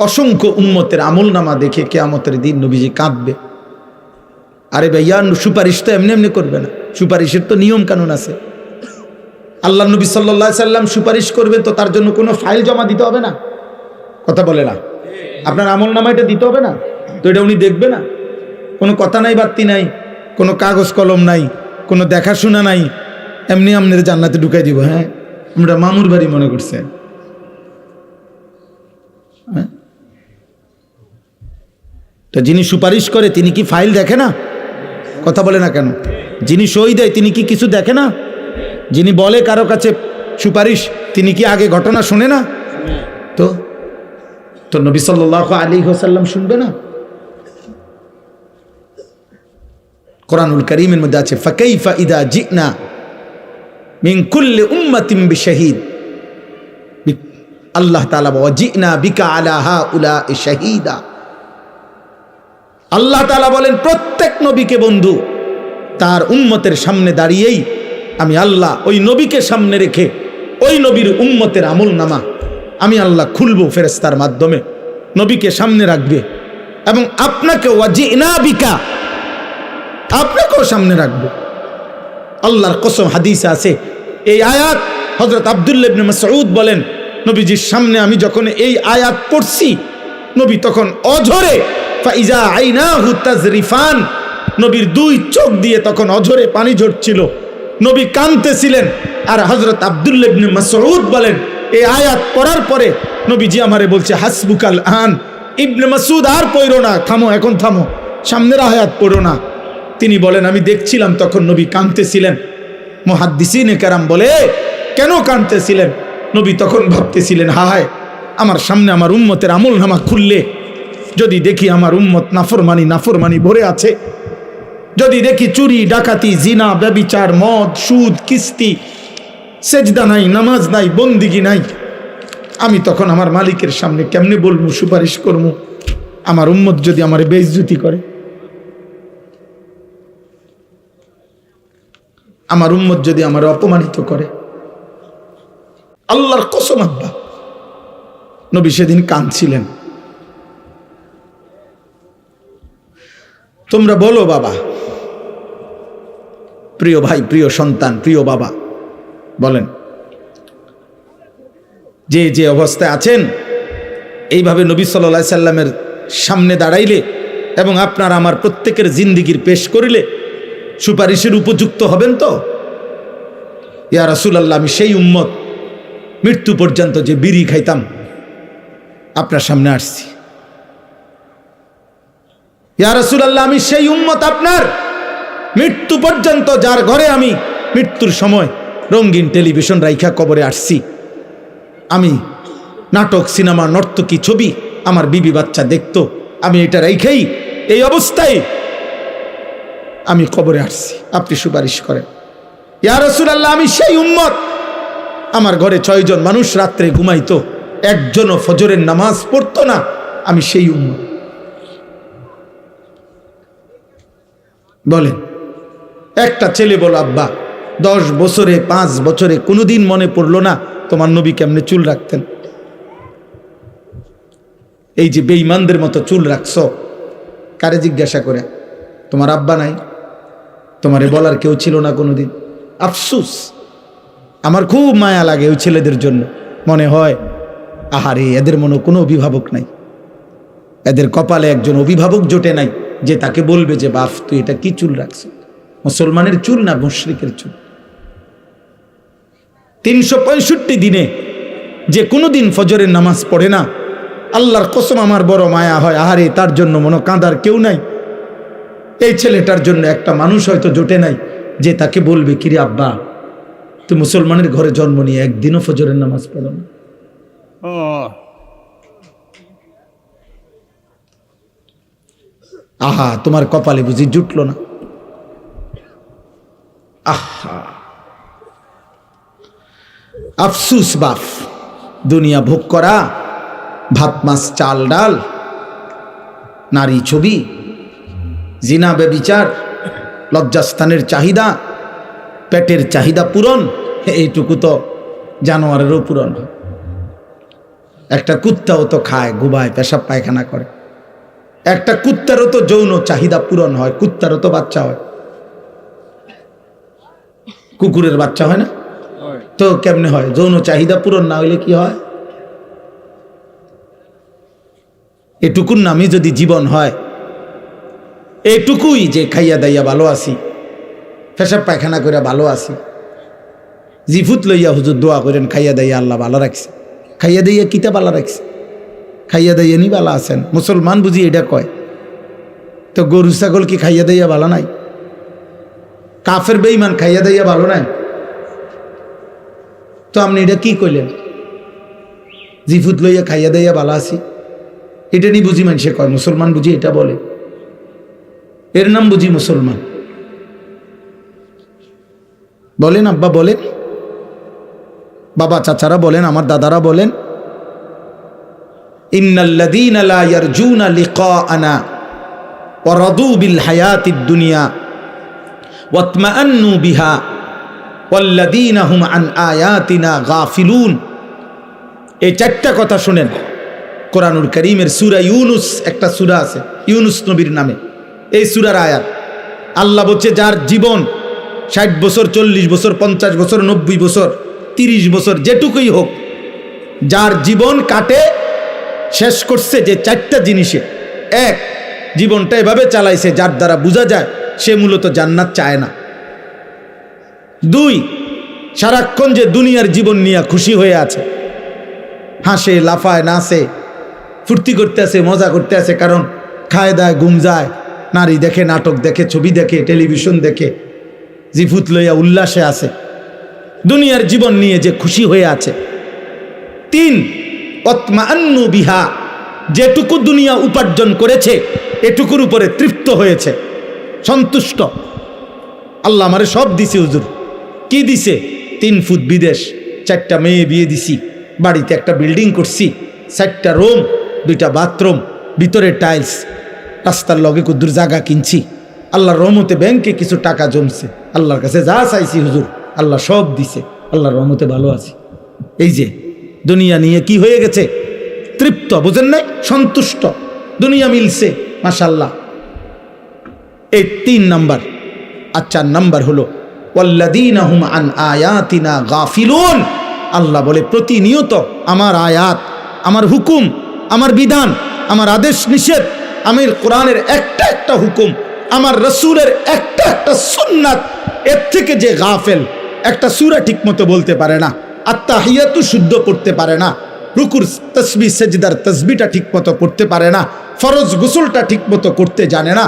অসংখ্য উম্মতের আমলনামা দেখে কিয়ামতের দিন নবীজি কাঁদবে। আরে ভাইয়া, সুপারিশ তো এমনি এমনি করবে না, সুপারিশের তো নিয়ম কানুন আছে। আল্লাহ নবী সাল্লাল্লাহু আলাইহি সাল্লাম সুপারিশ করবে তো তার জন্য কোনো ফাইল জমা দিতে হবে না? কথা বলে না? আপনার আমলনামা এটা দিতে হবে না তো? এটা উনি দেখবে না? কোনো কথা নাই, বার্তি নাই, কোনো কাগজ কলম নাই, কোনো দেখাশোনা নাই, এমনি আপনাদের জান্নাতে ঢুকাই দিব। হ্যাঁ, আমরা মামুর বাড়ি মনে করছে। তো যিনি সুপারিশ করে তিনি কি ফাইল দেখে না? কথা বলে না কেন? যিনি সই দেয় তিনি কি কিছু দেখে না? যিনি বলে কারো কাছে সুপারিশ, তিনি কি আগে ঘটনা শোনে না? তো নবী সাল্লাল্লাহু আলাইহি ওয়াসাল্লাম শুনবে না? কোরআনুল কারীমের মধ্যে আছে, ফাকাইফা ইদা জিনা মিন কুল্লি উম্মাতিন বিশাহিদ। আল্লাহ তাআলা ওয়া জিনা বিকা আলা হাউলা'i শাহীদা। আল্লাহ তাআলা বলেন, প্রত্যেক নবীকে বন্ধু তার উম্মতের সামনে দাঁড়িয়েই আমি আল্লাহ ওই নবীকে সামনে রেখে ওই নবীর উম্মতের আমলনামা আমি আল্লাহ খুলবো ফেরেশতার মাধ্যমে, নবীকে সামনে রাখবে এবং আপনাকে ওয়াজিনা বিকা, আপনাকেও সামনে রাখবো। আল্লাহর কসম, হাদিসে আছে এই আয়াত। হযরত আব্দুল্লাহ ইবনে মাসউদ বলেন, নবীজির সামনে আমি যখন এই আয়াত পড়ছি, নবী তখন অঝরে ফাইজা আইনাহু তাজরিফান, নবীর 2 চোখ দিয়ে তখন অঝরে পানি ঝরছিল, নবী কাঁদতেছিলেন। আর হযরত আব্দুল্লাহ ইবনে মাসউদ বলেন, এই আয়াত পড়ার পরে নবীজি আমারে বলছে, হাসবুকাল আন ইবনে মাসউদ, আর পড়ো না, থামো, এখন থামো, সামনের আয়াত পড়ো না। তিনি বলেন, আমি দেখছিলাম তখন নবী কাঁদতেছিলেন। মুহাদ্দিসিনে কেরাম বলে, কেন কাঁদতেছিলেন? নবী তখন ভাবতেছিলেন, হায়, আমার সামনে আমার উম্মতের আমলনামা খুললে যদি দেখি আমার উম্মত নাফরমানি ভরে আছে, যদি দেখি চুরি, ডাকাতি, জিনা, ব্যভিচার, মদ, সুদ, কিস্তি, সেজদা নাই, নামাজ নাই, বন্দিগি নাই, আমি তখন আমার মালিকের সামনে কেমনে বলবো, সুপারিশ করবো? আমার উম্মত যদি আমার বেইজ্জতি করে, আমার উম্মত যদি আমার অপমানিত করে, আল্লাহর কসম আব্বা, নবী সেদিন কাঁদছিলেন। তোমরা বলো বাবা, প্রিয় ভাই, প্রিয় সন্তান, প্রিয় বাবা, বলেন যে যে অবস্থায় আছেন, এইভাবে নবী সাল্লাল্লাহু আলাইহি সাল্লামের সামনে দাঁড়াইলে এবং আপনার আমার প্রত্যেকের জিন্দিগির পেশ করিলে সুপারিশের উপযুক্ত হবেন তো? ইয়া রাসূলুল্লাহ, আমি সেই উম্মত মৃত্যু পর্যন্ত যে বিড়ি খাইতাম আপনার সামনে আসছি। ইয়া রাসূলুল্লাহ, আমি সেই উম্মত আপনার মৃত্যু পর্যন্ত যার ঘরে আমি মৃত্যুর সময় রঙিন টেলিভিশন রাইখা কবরে আসছি। আমি নাটক, সিনেমা, নর্তকী, ছবি আমার বিবি বাচ্চা দেখতো, আমি এটা রাইখাই এই অবস্থায় আমি কবরে আসছি। আপনি সুপারিশ করেন। ইয়া রাসূলুল্লাহ, আমি সেই উম্মত আমার ঘরে 6 জন মানুষ রাত্রে ঘুমাইতো, একজনও ফজরের নামাজ পড়তো না, আমি সেই উম্মত। বলেন, একটা ছেলে বল, আব্বা 10 বছরে 5 বছরে কোনোদিন মনে পড়লো না তোমার নবী কেমনে চুল রাখতেন? এই যে বেঈমানদের মতো চুল রাখছো, কারে জিজ্ঞাসা করে? তোমার আব্বা নাই, তোমারে বলার কেউ ছিল না কোনোদিন? আফসুস, আমার খুব মায়া লাগে ওই ছেলেদের জন্য। মনে হয় আহারে, এদের মনে কোনো অভিভাবক নাই, এদের কপালে একজন অভিভাবক জোটে নাই যে তাকে বলবে যে বাপ তুই এটা কি চুল রাখছ? মুসলমানের চুল না মুশরিকের চুল? 365 দিনে যে কোনোদিন ফজরের নামাজ পড়ে না, আল্লাহর কসম আমার বড় মায়া হয়। আহারে, তার জন্য মনে কাঁদার কেউ নাই। এই ছেলেটার জন্য একটা মানুষ হয়তো জোটে নাই যে তাকে বলবে কিরে আব্বা তুই মুসলমানের ঘরে জন্ম নিয়ে একদিনও ফজরের নামাজ পড়ো না। আহা, তোমার কপালে বুঝি জুটলো না? আহা, আফসুস বাপ। দুনিয়া ভোগ করা, ভাত মাছ চাল ডাল, নারী ছবি, জিনা ব্যভিচার, লজ্জাস্থানের চাহিদা, পেটের চাহিদা পূরণ, এইটুকু তো জানোয়ারেরও পূরণ হয়। একটা কুত্তাও তো খায়, ঘুমায়, পেশাব পায়খানা করে। একটা কুত্তারও তো যৌন চাহিদা পূরণ হয়, কুত্তারও তো বাচ্চা হয়। কুকুরের বাচ্চা হয় না তো কেমনে হয়? যৌন চাহিদা পূরণ না হইলে কি হয়? এটুকুর নামই যদি জীবন হয়, এটুকুই যে খাইয়া দাইয়া ভালো আছি, পেশাব পায়খানা করে ভালো আছি, জিফুত লইয়া হুজুর দোয়া করেন খাইয়া দাইয়া আল্লাহ ভালো রাখছে। খাইয়া দাইয়া কিতা ভালো রাখছে? খাইয়া দাইয়া নি ভালো আছেন? মুসলমান বুঝি এটা কয়? তো গরু ছাগল কি খাইয়া দাইয়া ভালো নাই? কাফের বেঈমান খাইয়া দাইয়া ভালো নাই? তো আপনি এটা কি কইলেন? জিফুত লইয়া খাইয়া দাইয়া ভালো আছি, এটা নি বুঝি মানুষে কয়? মুসলমান বুঝি এটা বলে? এর নাম বুঝি মুসলমান? বলেন আব্বা, বলেন বাবা, চাচারা বলেন, আমার দাদারা বলেন, ইন্নাল্লাযীনা লা ইয়ারজুনা লিকাআনা ওয়া রাদু বিল হায়াতিদ দুনিয়া ওয়াতমাআন্নু বিহা ওয়াল্লাযীনা হুম আন আয়াতিনা গাফিলুন। এই 4টা কথা শুনেন। কোরআনুল কারীমের সূরা ইউনুস, একটা সূরা আছে ইউনুস নবীর নামে, এই সূরার আয়াত। আল্লাহ বলছে যার জীবন 60 বছর, 40 বছর, 50 বছর, 90 বছর, 30 বছর, যেটুকুই হোক, যার জীবন কাটে শেষ করছে যে 4টা জিনিসে, 1, জীবনটা এভাবে চালাইছে যার দ্বারা বোঝা যায় সে মূলত জান্নাত চায় না। 2, সারাক্ষণ যে দুনিয়ার জীবন নিয়ে খুশি হয়ে আছে, হাসে, লাফায়, নাচে, ফুর্তি করতে আছে, মজা করতে আছে, কারণ খায় দায়, ঘুম যায়, নারী দেখে, নাটক দেখে, ছবি দেখে, টেলিভিশন দেখে, জিফুত লইয়া উল্লাসে আছে, দুনিয়ার জীবন নিয়ে যে খুশি হয়ে আছে। 3, ওয়াতমাআন্নু বিহা, যেটুকু দুনিয়া উপার্জন করেছে এটুকুর উপরে তৃপ্ত হয়েছে, সন্তুষ্ট। আল্লাহ আমারে সব দিছে হুজুর। কি দিছে? 3 ফুট বিদেশ, 4টা মেয়ে বিয়ে দিছি, বাড়িতে একটা বিল্ডিং করছি, 4টা রুম, 2টা বাথরুম, ভিতরে টাইলস, রাস্তার লগে কুদ্দুর জায়গা কিনছি। আল্লাহর রহমতে ব্যাংকে কিছু টাকা জমছে। আল্লাহর কাছে যা চাইছি হুজুর আল্লাহ সব দিছে, আল্লাহর রহমতে ভালো আছি। এই যে দুনিয়া নিয়ে কি হয়ে গেছে? তৃপ্ত, বুঝেন নাই? সন্তুষ্ট, দুনিয়া মিলছে, মাশাআল্লাহ। এই 3 নাম্বার। আর 4 নাম্বার হলো ওয়াল্লাযীনা হুম আন আয়াতিনা গাফিলুন। আল্লাহ বলে প্রতিনিয়ত আমার আয়াত, আমার হুকুম, আমার বিধান, আমার আদেশ নিষেধ, আমি কোরআনের একটা একটা হুকুম, আমার রাসূলের একটা একটা সুন্নাত, এর থেকে যে গাফেল, একটা সূরা ঠিকমতো বলতে পারে না, আত্তাহিয়াতু শুদ্ধ করতে পারে না, রুকুর তাসবিহ সেজদার তাসবিহটা ঠিকমতো করতে পারে না, ফরজ গোসলটা ঠিকমতো করতে জানে না,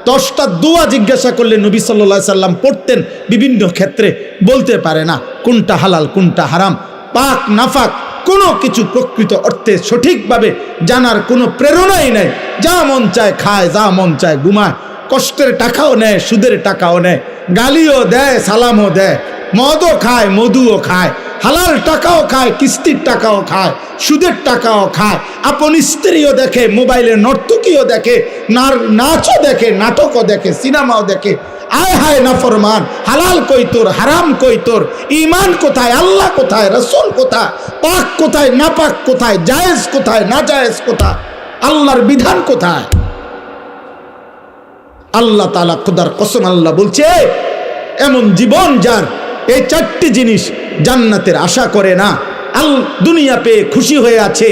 10টা দোয়া জিজ্ঞাসা করলে নবী সাল্লাল্লাহু আলাইহি সাল্লাম পড়তেন বিভিন্ন ক্ষেত্রে, বলতে পারে না কোনটা হালাল কোনটা হারাম, পাক নাফাক কোনো কিছু প্রকৃত অর্থে সঠিকভাবে জানার কোনো প্রেরণাই নেই, যা মন চায় খায়, যা মন চায় ঘুমায়, কষ্টের টাকাও নেয়, সুদের টাকাও নেয়, গালিও দেয়, সালামও দেয়, মদও খায়, মধুও খায়, হালাল টাকাও খায়, কিস্তির টাকাও খায়, সুদের টাকাও খায়, আপন স্ত্রীও দেখে, মোবাইলে নর্তকীও দেখে, নাচও দেখে, নাটকও দেখে, সিনেমাও দেখে। আয় হায় নাফরমান, হালাল কই তোর, হারাম কই তোর, ঈমান কোথায়, আল্লাহ কোথায়, রাসূল কোথায়, পাক কোথায়, নাপাক কোথায়, জায়েজ কোথায়, না জায়েজ কোথায়, আল্লাহর বিধান কোথায়? আল্লাহ তাআলা খোদার কসম আল্লাহ বলছে, এমন জীবন যার এই 4টি জিনিস জান্নাতের আশা করে না, দুনিয়া পেয়ে খুশি হয়ে আছে,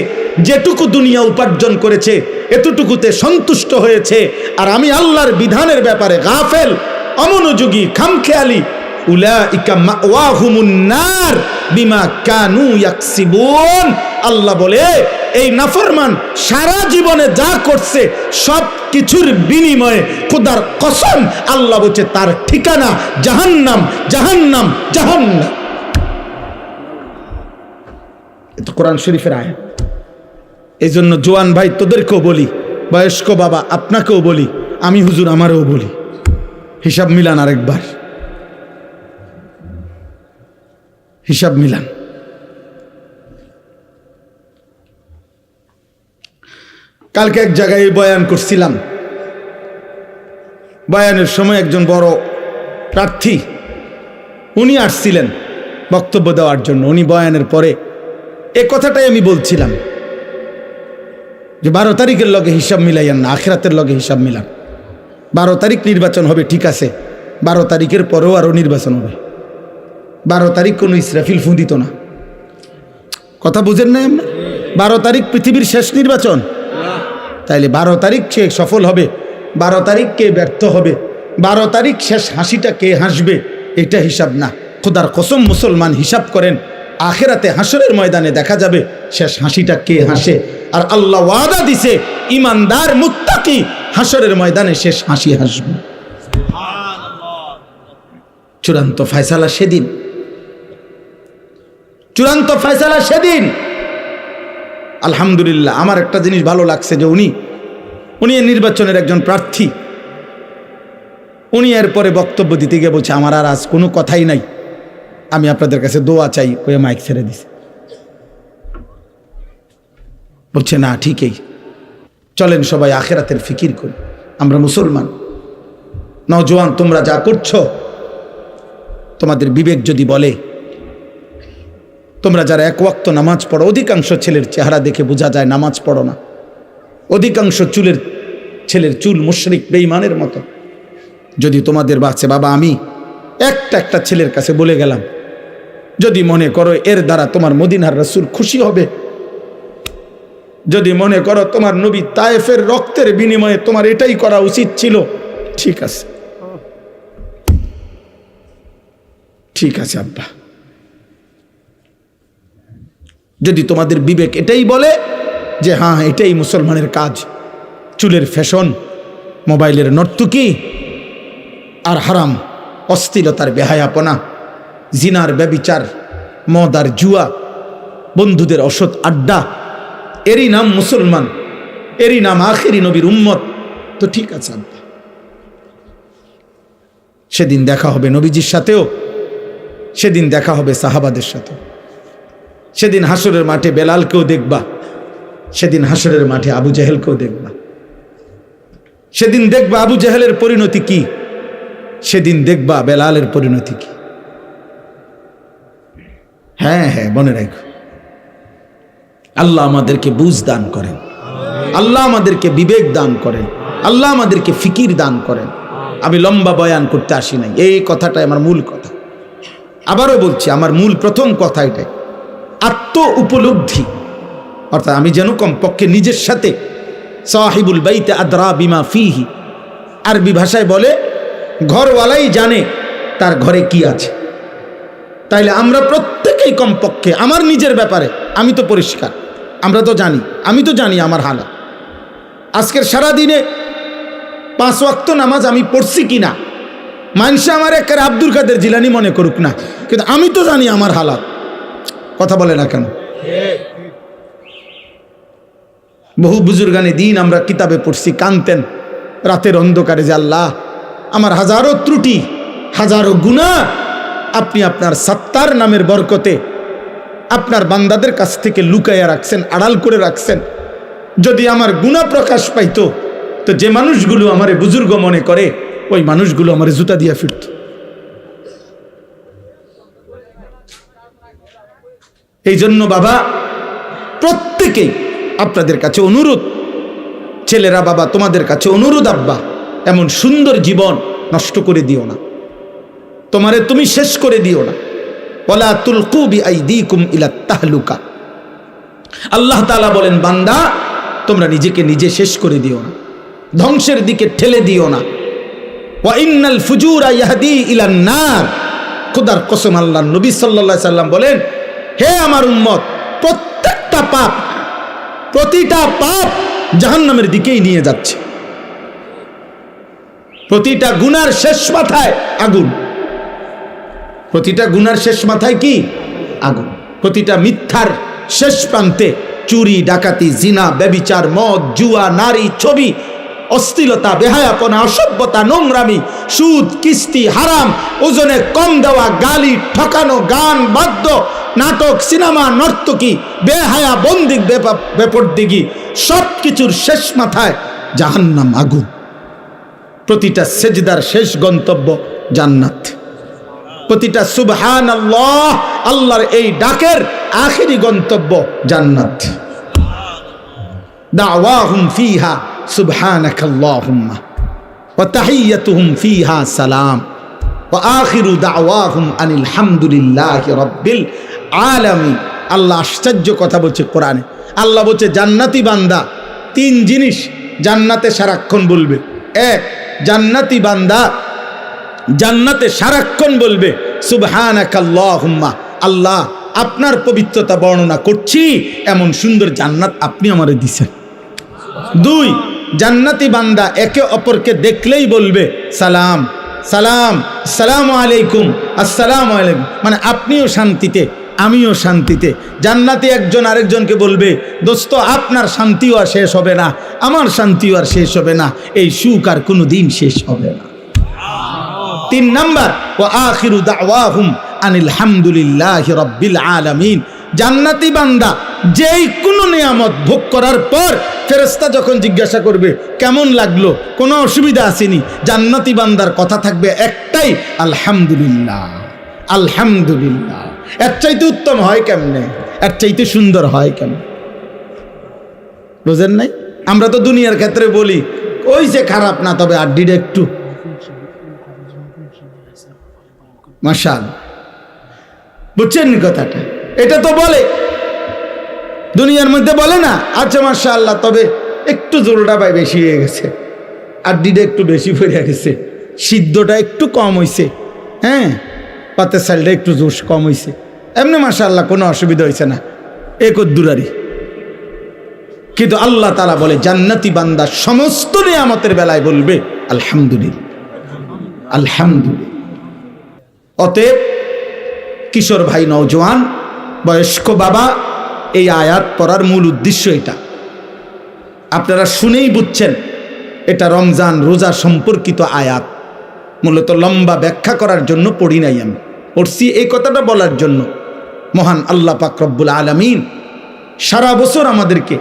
যেটুকু দুনিয়া উপার্জন করেছে এতটুকুতে সন্তুষ্ট হয়েছে, আর আমি আল্লাহর বিধানের ব্যাপারে গাফেল, অমনোযোগী, খামখেয়ালি, উলাইকা মাওয়াহুমুন নার বিমা কানু ইয়াকসিবুন। আল্লাহ বলে এই নাফরমান সারা জীবনে যা করছে সব কিছুর বিনিময়ে খোদার কসম আল্লাহ বলছে তার ঠিকানা জাহান্নাম, জাহান্নাম, জাহান্নাম। এটা কোরআন শরীফের আয়াত। এই জন্য জোয়ান ভাই তোদেরকেও বলি, বয়স্ক বাবা আপনাকেও বলি, আমি হুজুর আমারও বলি, হিসাব মিলান, আরেকবার হিসাব মিলান। কালকে এক জায়গায় বয়ান করছিলাম, বয়ানের সময় একজন বড় প্রার্থী উনি আসছিলেন বক্তব্য দেওয়ার জন্য। উনি বয়ানের পরে এ কথাটাই আমি বলছিলাম যে 12 তারিখের লগে হিসাব মিলাইয়েন না, আখিরাতের লগে হিসাব মিলান। 12 তারিখ নির্বাচন হবে, ঠিক আছে, 12 তারিখের পরেও আরও নির্বাচন হবে। 12 তারিখ কোনো ইসরাফিল ফু দিত না, কথা বুঝেন না? 12 তারিখ পৃথিবীর শেষ নির্বাচন, তাইলে 12 তারিখ কে সফল হবে, 12 তারিখ কে ব্যর্থ হবে, 12 তারিখ শেষ হাসিটা কে হাসবে, এটা হিসাব না। খোদার কসম মুসলমান হিসাব করেন, আখিরাতে হাসরের ময়দানে দেখা যাবে শেষ হাসিটা কে হাসে। আর আল্লাহ ওয়াদা দিছে ইমানদার মুত্তাকি হাসরের ময়দানে শেষ হাসি হাসবে। চূড়ান্ত ফয়সালা সেদিন, চূড়ান্ত ফয়সালা সেদিন। আলহামদুলিল্লাহ, আমার একটা জিনিস ভালো লাগছে যে উনি এই নির্বাচনের একজন প্রার্থী, উনি এরপরে বক্তব্য দিতে গিয়ে বলছে আমার আর আজ কোনো কথাই নাই, আমি আপনাদের কাছে দোয়া চাই, ওই মাইক ছেড়ে দিছে। বলছে না ঠিকই, চলেন সবাই আখিরাতের ফিকির করি, আমরা মুসলমান। নওজোয়ান তোমরা যা করছো, তোমাদের বিবেক যদি বলে, তোমরা যারা এক ওয়াক্ত নামাজ পড়ো, অধিকাংশ ছেলের চেহারা দেখে বোঝা যায় নামাজ পড়ো না, অধিকাংশ ছেলের চুল মুশরিক বেঈমানের মতো। যদি তোমাদের বাচ্চা, বাবা আমি একটা ছেলের কাছে বলে গেলাম, যদি মনে করো এর দ্বারা তোমার মদিনার রাসূল খুশি হবে, যদি মনে করো তোমার নবী তায়েফের রক্তের বিনিময়ে তোমার এটাই করা উচিত ছিল, ঠিক আছে, ঠিক আছে আব্বা। যদি তোমাদের বিবেক এটাই বলে যে হ্যাঁ এটাই মুসলমানের কাজ, চুলের ফ্যাশন, মোবাইলের নর্তকী, আর হারাম অশ্লীলতার বেহায়াপনা, জিনার ব্যভিচার, মদ আর জুয়া, বন্ধুদের অসৎ আড্ডা, এরই নাম মুসলমান, এরই নাম আখেরি নবীর উম্মত, তো ঠিক আছে আব্বা। সেদিন দেখা হবে নবীজির সাথেও, সেদিন দেখা হবে সাহাবাদের সাথে, সেদিন হাসরের মাঠে বেলালকেও দেখবা, সেদিন হাসরের মাঠে আবু জেহেলকেও দেখবা, সেদিন দেখবা আবু জেহেলের পরিণতি কি, সেদিন দেখবা বেলালের পরিণতি কি। হ্যাঁ হ্যাঁ, মনে রাখো, আল্লাহ আমাদেরকে বুঝ দান করেন, আল্লাহ আমাদেরকে বিবেক দান করেন, আল্লাহ আমাদেরকে ফিকির দান করেন। আমি লম্বা বয়ান করতে আসি নাই, এই কথাটাই আমার মূল কথা। আবারও বলছি, আমার মূল প্রথম কথা এটাই, আত্ম উপলব্ধি। অর্থাৎ আমি যেন কমপক্ষে নিজের সাথে, সাহিবুল বাইতে আদরা বিমা ফিহি, আরবি ভাষায় বলে ঘরওয়ালাই জানে তার ঘরে কি আছে। তাইলে আমরা প্রত্যেকেই কমপক্ষে আমার নিজের ব্যাপারে আমি তো পরিষ্কার, আমরা তো জানি, আমি তো জানি আমার হালাত। আজকের সারাদিনে 5 ওয়াক্ত নামাজ আমি পড়ছি কিনা, মানুষে আমার একের আব্দুল কাদের জিলানি মনে করুক না, কিন্তু আমি তো জানি আমার হালাত। কথা বলে না কেন? বহু বুজুর্গানে দিন আমরা কিতাবে পড়ছি, কানতেন রাতের অন্ধকারে যে আল্লাহ আমার হাজারো ত্রুটি, হাজারো গুনাহ আপনি আপনার সত্তার নামের বরকতে আপনার বান্দাদের কাছ থেকে লুকাইয়া রাখছেন, আড়াল করে রাখছেন। যদি আমার গুনাহ প্রকাশ পাইতো তো যে মানুষগুলো আমারে বুজুর্গ মনে করে ওই মানুষগুলো আমারে জুতা দিয়া ফিরত। এই জন্য বাবা প্রত্যেকেই আপনাদের কাছে অনুরোধ, ছেলেরা বাবা তোমাদের কাছে অনুরোধ, আব্বা এমন সুন্দর জীবন নষ্ট করে দিও না, তোমারে তুমি শেষ করে দিও না। ওয়ালা তুলকু বিআইদিকুম ইলা তাহলুকা। আল্লাহ তাআলা বলেন বান্দা তোমরা নিজেকে নিজে শেষ করে দিও না, ধ্বংসের দিকে ঠেলে দিও না। ওয়া ইন্নাল ফুজুরা ইয়াহদি ইলান নার। খোদার কসম আল্লাহর নবী সাল্লাল্লাহু আলাইহি সাল্লাম বলেন, হে আমার উম্মত, প্রত্যেকটা পাপ, প্রতিটা পাপ জাহান্নামের দিকেই নিয়ে যাচ্ছে। প্রতিটা গুনার শেষ মাথায় আগুন, প্রতিটা গুনার শেষ মাথায় কি? আগুন। প্রতিটা মিথ্যার শেষ প্রান্তে চুরি, ডাকাতি, জিনা, ব্যভিচার, মদ, জুয়া, নারী, ছবি, অশ্লীলতা, বেহায়াপনা, অসভ্যতা, নোংরামি, সুদ, কিস্তি, হারাম, ওজনে কম দেওয়া, গালি, ঠকানো, গান, বাদ্য, নাটক, সিনেমা, নর্তকী, বেহায়া, বন্দিক, বেপরদিগি, সব কিছুর শেষ মাথায় জাহান্নাম, আগুন। প্রতিটা সেজদার শেষ গন্তব্য জান্নাত। প্রতিটা সুবহানাল্লাহ, আল্লাহর এই ডাকের আখেরি গন্তব্য জান্নাত। দাওয়াহুম ফিহা সুবহানাকাল্লাহুম্মা ওয়া তাহিয়্যাতুহুম ফিহা সালাম ওয়া আখিরু দাওয়াহুম আনিল হামদুলিল্লাহি রাব্বিল আলামিন। আল্লাহ আশ্চর্য কথা বলছে কোরআনে। আল্লাহ বলছে জান্নাতি বান্দা 3 জিনিস জান্নাতে সারাক্ষণ বলবে। 1, জান্নাতি বান্দা জান্নাতে সারাক্ষণ বলবে সুবহানাকাল্লাহুম্মা, আল্লাহ আপনার পবিত্রতা বর্ণনা করছি, এমন সুন্দর জান্নাত আপনি আমারে দিছেন। 2, জান্নাতি বান্দা একে অপরকে দেখলেই বলবে সালাম সালাম, আসসালামু আলাইকুম, আসসালামু আলাইকুম, মানে আপনিও শান্তিতে আমিও শান্তিতে। জান্নাতি একজন আরেকজনকে বলবে দোস্ত আপনার শান্তিও আর শেষ হবে না, আমার শান্তিও আর শেষ হবে না, এই সুখ আর কোনো দিন শেষ হবে না। 3 নাম্বার, ওয়া আখিরু দাওয়াহুম আনিল হামদুলিল্লাহি রাব্বিল আলামিন। জান্নাতি বান্দা যেই কোনো নিয়ামত ভোগ করার পর ফেরেশতা যখন জিজ্ঞাসা করবে কেমন লাগলো, কোনো অসুবিধা আসেনি, জান্নাতি বান্দার কথা থাকবে একটাই, আলহামদুলিল্লাহ আলহামদুলিল্লাহ। এর চাইতে উত্তম হয় কেমনে, এর চাইতে সুন্দর হয় কেমন? বুঝেন নাই? আমরা তো দুনিয়ার ক্ষেত্রে বলি ওই যে খারাপ না, তবে আড্ডিটা একটু মাশাআল্লাহ। বুঝছেন কথাটা? এটা তো বলে দুনিয়ার মধ্যে, বলে না আচ্ছা মাশাআল্লাহ, তবে একটু জোরটা ভাই বেশি হয়ে গেছে, আড্ডিটা একটু বেশি পড়ে গেছে, সিদ্ধটা একটু কম হয়েছে, হ্যাঁ পাতের চালটা একটু জোশ কম হয়েছে, এমনি মাশাআল্লাহ কোনো অসুবিধা হয়েছে না, একদুরারি। কিন্তু আল্লাহ তাআলা বলে জান্নাতি বান্দা সমস্ত নিয়ামতের বেলায় বলবে আলহামদুলিল্লাহ আলহামদুলিল্লাহ। অতএব কিশোর ভাই, নওজোয়ান, বয়স্ক বাবা, এই আয়াত পড়ার মূল উদ্দেশ্য এটা। আপনারা শুনেই বুঝছেন এটা রমজান রোজা সম্পর্কিত আয়াত। মূলত লম্বা ব্যাখ্যা করার জন্য পড়ি নাই, আমি পড়ছি এই কথাটা বলার জন্য। মহান আল্লাহ পাক রব্বুল আলামিন সারা বছর আমাদেরকে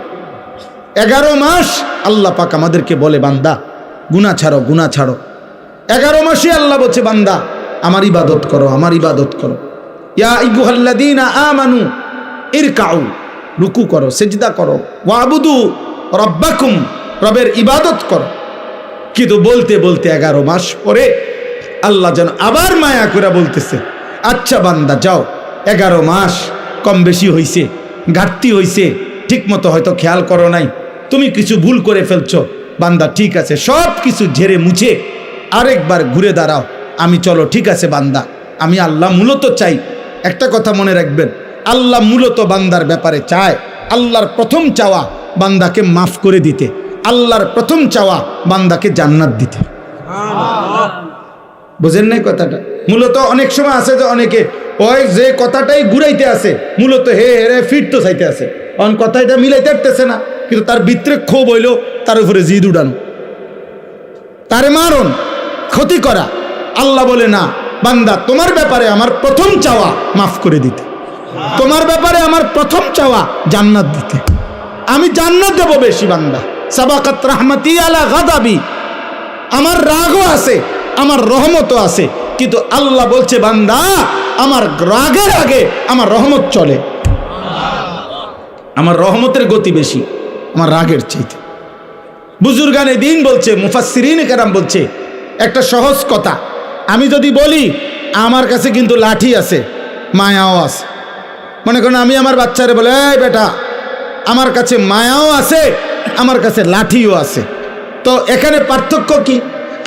11 মাস আল্লাহ পাক আমাদেরকে বলে বান্দা গুনাহ ছাড়ো, গুনাহ ছাড়ো। 11 মাসে আল্লাহ বলছে বান্দা আমার ইবাদত করো, আমার ইবাদত করো। ইয়া আইয়ুহাল্লাযীনা আমানু ইরকাউ, রুকু করো, সিজদা করো, ওয়াবুদু রাব্বাকুম, রবের ইবাদত করো। কিন্তু বলতে বলতে 11 মাস পরে আল্লাহ যেন আবার মায়া করে বলতেছে আচ্ছা বান্দা যাও, 11 মাস কম বেশি হইছে, ঘাটতি হইছে, ঠিক মতো হয়তো খেয়াল করো নাই, তুমি কিছু ভুল করে ফেলছো। বান্দা ঠিক আছে, সব কিছু ঝেড়ে মুছে আরেকবার ঘুরে দাঁড়াও, আমি চলো ঠিক আছে বান্দা, আমি আল্লাহ মূলত চাই। একটা কথা মনে রাখবেন, আল্লাহ মূলত বান্দার ব্যাপারে চায়, আল্লাহর প্রথম চাওয়া বান্দাকে মাফ করে দিতে, আল্লাহর প্রথম চাওয়া বান্দাকে জান্নাত দিতে। বুঝেন নাই কথাটা? মূলত অনেক সময় আছে যে অনেকে ওই যে কথাটাই ঘুরাইতে আছে, মূলত হে রে ফিট তো চাইতে আছে, অন কথাটা মিলাইতে পারতেছে না, কিন্তু তার ভিতরে ক্ষোভ হইল, তার উপরে জিদ উড়ানো, তারে মারণ, ক্ষতি করা। আল্লাহ বলে না বান্দা, তোমার ব্যাপারে আমার প্রথম চাওয়া মাফ করে দিতে, তোমার ব্যাপারে আমার প্রথম চাওয়া জান্নাত দিতে। আমি জান্নাত দেব বেশি বান্দা। সাবাকাত রাহমাতি আলা গাদাবি, আমার রাগও আছে, আমার রহমতও আছে, কিন্তু আল্লাহ বলছে বান্দা আমার রাগের আগে আমার রহমত চলে, আমার রহমতের গতি বেশি আমার রাগের চাইতে। বুজুর্গানে দিন বলছে, মুফাসসিরিন কেরাম বলছে একটা সহজ কথা, আমি যদি বলি আমার কাছে কিন্তু লাঠি আছে, মায়াও আছে, মনে করেন আমি আমার বাচ্চারে বলে এই বেটা আমার কাছে মায়াও আছে, আমার কাছে লাঠিও আছে, তো এখানে পার্থক্য কি?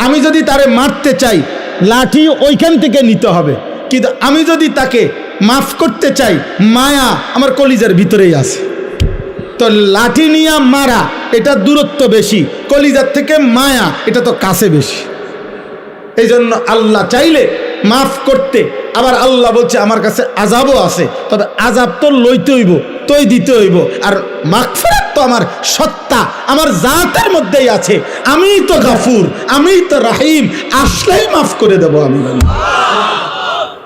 আমি যদি তারে মারতে চাই লাঠি ওইখান থেকে নিতে হবে, কিন্তু আমি যদি তাকে মাফ করতে চাই মায়া আমার কলিজার ভিতরেই আছে। তো লাঠি নিয়ে মারা এটা দূরত্ব বেশি, কলিজার থেকে মায়া এটা তো কাছে বেশি। এই জন্য আল্লাহ চাইলে মাফ করতে, আবার আল্লাহ বলছে আমার কাছে আযাবও আছে, তবে আযাব তো লইতে হইব, তোই দিতে হইব, আর মাগফিরাত তো আমার সত্তা আমার জাতের মধ্যেই আছে, আমিই তো গাফুর, আমিই তো রাহিম, আসলেই মাফ করে দেব আমি,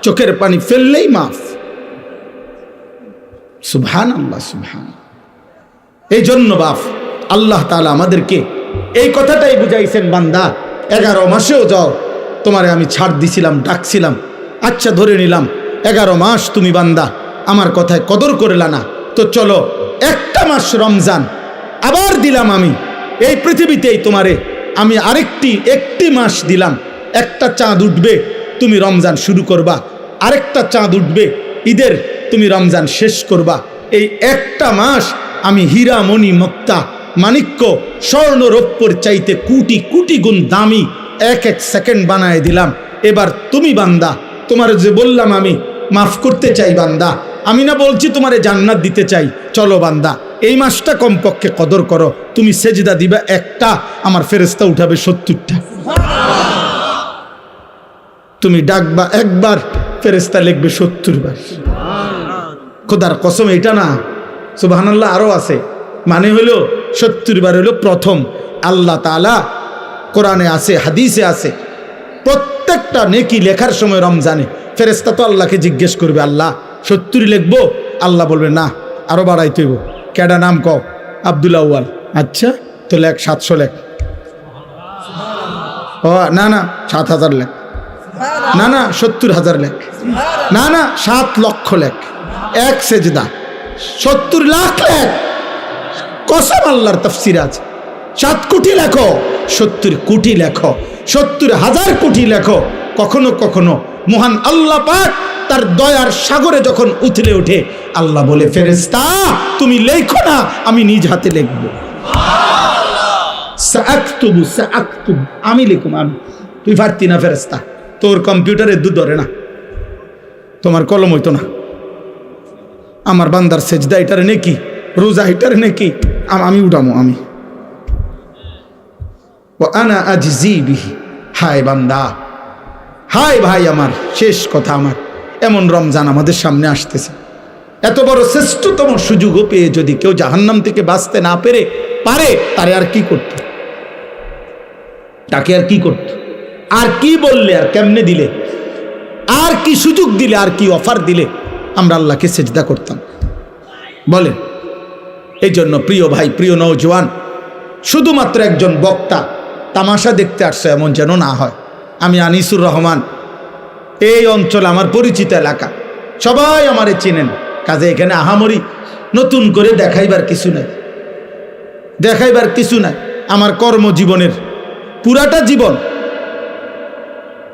চোখের পানি ফেললেই মাফ। সুবহানাল্লাহ, সুবহানাল্লাহ। এই জন্য বাপ আল্লাহ তাআলা আমাদেরকে এই কথাটাই বুঝাইছেন, বান্দা 11 মাসেও যাও, তোমারে আমি ছাড় দিছিলাম, ডাকছিলাম, আচ্ছা ধরে নিলাম 11 মাস তুমি বান্দা আমার কথায় কদর করলা না, তো চলো একটা মাস রমজান আবার দিলাম আমি এই পৃথিবীতেই তোমারে, আমি একটি মাস দিলাম, একটা চাঁদ উঠবে তুমি রমজান শুরু করবা, আরেকটা চাঁদ উঠবে ঈদের তুমি রমজান শেষ করবা। এই একটা মাস আমি হীরা মণি মুক্তা মাণিক্য স্বর্ণ রৌপ্যর চাইতে কোটি কোটি গুণ দামি এক সেকেন্ড বানায় দিলাম। এবার তুমি বান্দা, তোমার যে বললাম আমি মাফ করতে চাই বান্দা, আমি না বলছি তোমারে জান্নাত দিতে চাই, চলো বান্দা এই মাসটা কমপক্ষে কদর করো, তুমি সেজদা দিবা একটা, আমার ফেরেশতা উঠাবে 70টা, তুমি ডাকবা একবার ফেরেশতা লিখবে 70 বার। খোদার কসম এটা না, সুবহানাল্লাহ, আরো আছে, মানে হলো 70 বার হলো প্রথম। আল্লাহ তাআলা কোরআনে আছে, হাদিসে আছে, প্রত্যেকটা নেকি লেখার সময় রমজানে ফেরেশতা তো আল্লাহকে জিজ্ঞেস করবে, আল্লাহ 70 লিখবো? আল্লাহ বলবে না, আরো বাড়াইতে হইব। কেডা নাম কও? আব্দুল আউয়াল। আচ্ছা তো লেখ 700 লেখ। ও না না 7000 লেখ, না না 70,000 লেখ, না না 7 লক্ষ লেখ, এক সেজদা 70 লাখ লেখ। কসম আল্লাহর তাফসীর আছে, 7 কোটি লেখো, 70 কোটি লেখো, 70,000 কোটি লেখো। কখনো কখনো মহান আল্লাহ পাক তার দয়ার সাগরে যখন উথলে ওঠে, আল্লাহ বলে ফেরেশতা তুমি লেখো না, আমি নিজ হাতে লিখবো, সাআকতুবু সাআকতুবু, আমি লিখুম, আমি। তুই পারতি না ফেরেশতা, তোর কম্পিউটারে দুধ ধরে না, তোমার কলম হইতো না। আমার বান্দার সেজদা এটারে নেকি, রোজা এটারে নেকি, আমি উঠামো, আমি। ও আনা আজজি বিহি, হায় বান্দা, হায় ভাই আমার, শেষ কথা আমার, এমন রমজান আমাদের সামনে আসতেছে, এত বড় শ্রেষ্ঠতম সুযোগও পেয়ে যদি কেউ জাহান্নাম থেকে বাঁচতে না পারে, তারে আর কি করত, তাকে আর কি করত, আর কি বললে, আর কেমনে দিলে, আর কি সুযোগ দিলে, আর কি অফার দিলে আমরা আল্লাহকে সেজদা করতাম বলেন? এই জন্য প্রিয় ভাই, প্রিয় নওজোয়ান, শুধুমাত্র একজন বক্তা তামাশা দেখতে আসছে এমন যেন না হয়। আমি আনিসুর রহমান, এই অঞ্চল আমার পরিচিত এলাকা, সবাই আমারে চিনেন, কাজে এখানে আহামরি নতুন করে দেখাইবার কিছু নাই, দেখাইবার কিছু নাই। আমার কর্মজীবনের পুরাটা জীবন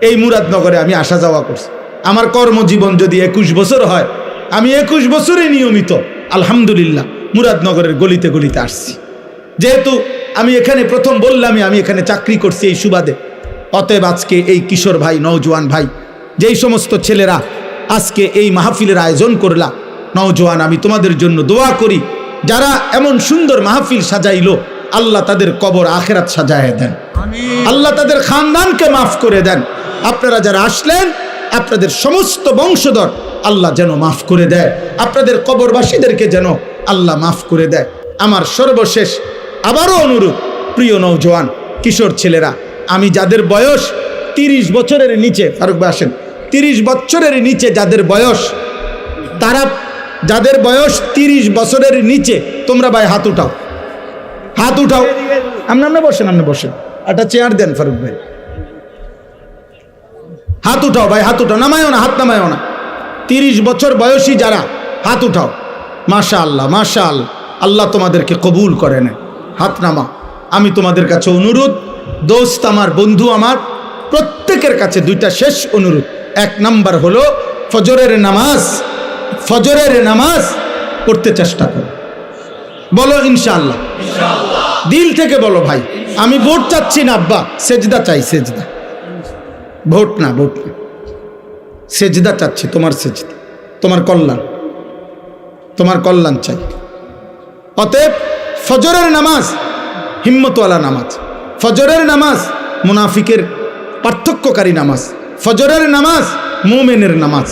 এই মুরাদনগরে আমি আসা যাওয়া করছি, আমার কর্মজীবন যদি 21 বছর হয়, আমি 21 বছরে নিয়মিত আলহামদুলিল্লাহ মুরাদনগরের গলিতে গলিতে আসছি। যেহেতু আমি এখানে প্রথম বললামই আমি এখানে চাকরি করছি এই সুবাদে, অতএব আজকে এই কিশোর ভাই, নওজোয়ান ভাই, যেই সমস্ত ছেলেরা আজকে এই মাহফিলের আয়োজন করলা, নওজোয়ান, আমি তোমাদের জন্য দোয়া করি, যারা এমন সুন্দর মাহফিল সাজাইলো, আল্লাহ তাদের কবর আখেরাত সাজায় দেন, আল্লাহ তাদের খানদানকে মাফ করে দেন। আপনারা যারা আসলেন, আপনাদের সমস্ত বংশধর আল্লাহ যেন মাফ করে দেয়, আপনাদের কবরবাসীদেরকে যেন আল্লাহ মাফ করে দেয়। আমার সর্বশেষ আবারও অনুরোধ, প্রিয় নওজোয়ান কিশোর ছেলেরা, আমি যাদের বয়স 30 বছরের নিচে, ফারুক ভাই আসেন, 30 বছরের নিচে যাদের বয়স, তারা যাদের বয়স 30 বছরের নিচে, তোমরা ভাই হাত উঠাও, হাত উঠাও। আপনি বসেন, আপনি বসেন, একটা চেয়ার দেন ফারুক ভাই। হাত উঠাও ভাই, হাত উঠাও, নামায়ও না, হাত নামায়ও না। 30 বছর বয়সী যারা, হাত উঠাও। মাশাআল্লাহ, মাশাআল্লাহ, আল্লাহ তোমাদেরকে কবুল করে নেয়। হাত নামা। আমি তোমাদের কাছে অনুরোধ, দোস্ত আমার, বন্ধু আমার, প্রত্যেকের কাছে দুইটা শেষ অনুরোধ। 1 নাম্বার হলো ফজরের নামাজ, ফজরের নামাজ পড়তে চেষ্টা করো। বলো ইনশাআল্লাহ, দিল থেকে বলো ভাই। আমি ভোট চাচ্ছি না আব্বা, সেজদা চাই, সেজদা, ভোট না, ভোট না, সেজদা চাচ্ছি, তোমার সেজদা, তোমার কল্যাণ, তোমার কল্যাণ চাই। অতএব ফজরের নামাজ হিম্মতওয়ালা নামাজ, ফজরের নামাজ মুনাফিকের পার্থক্যকারী নামাজ, ফজরের নামাজ মুমিনের নামাজ,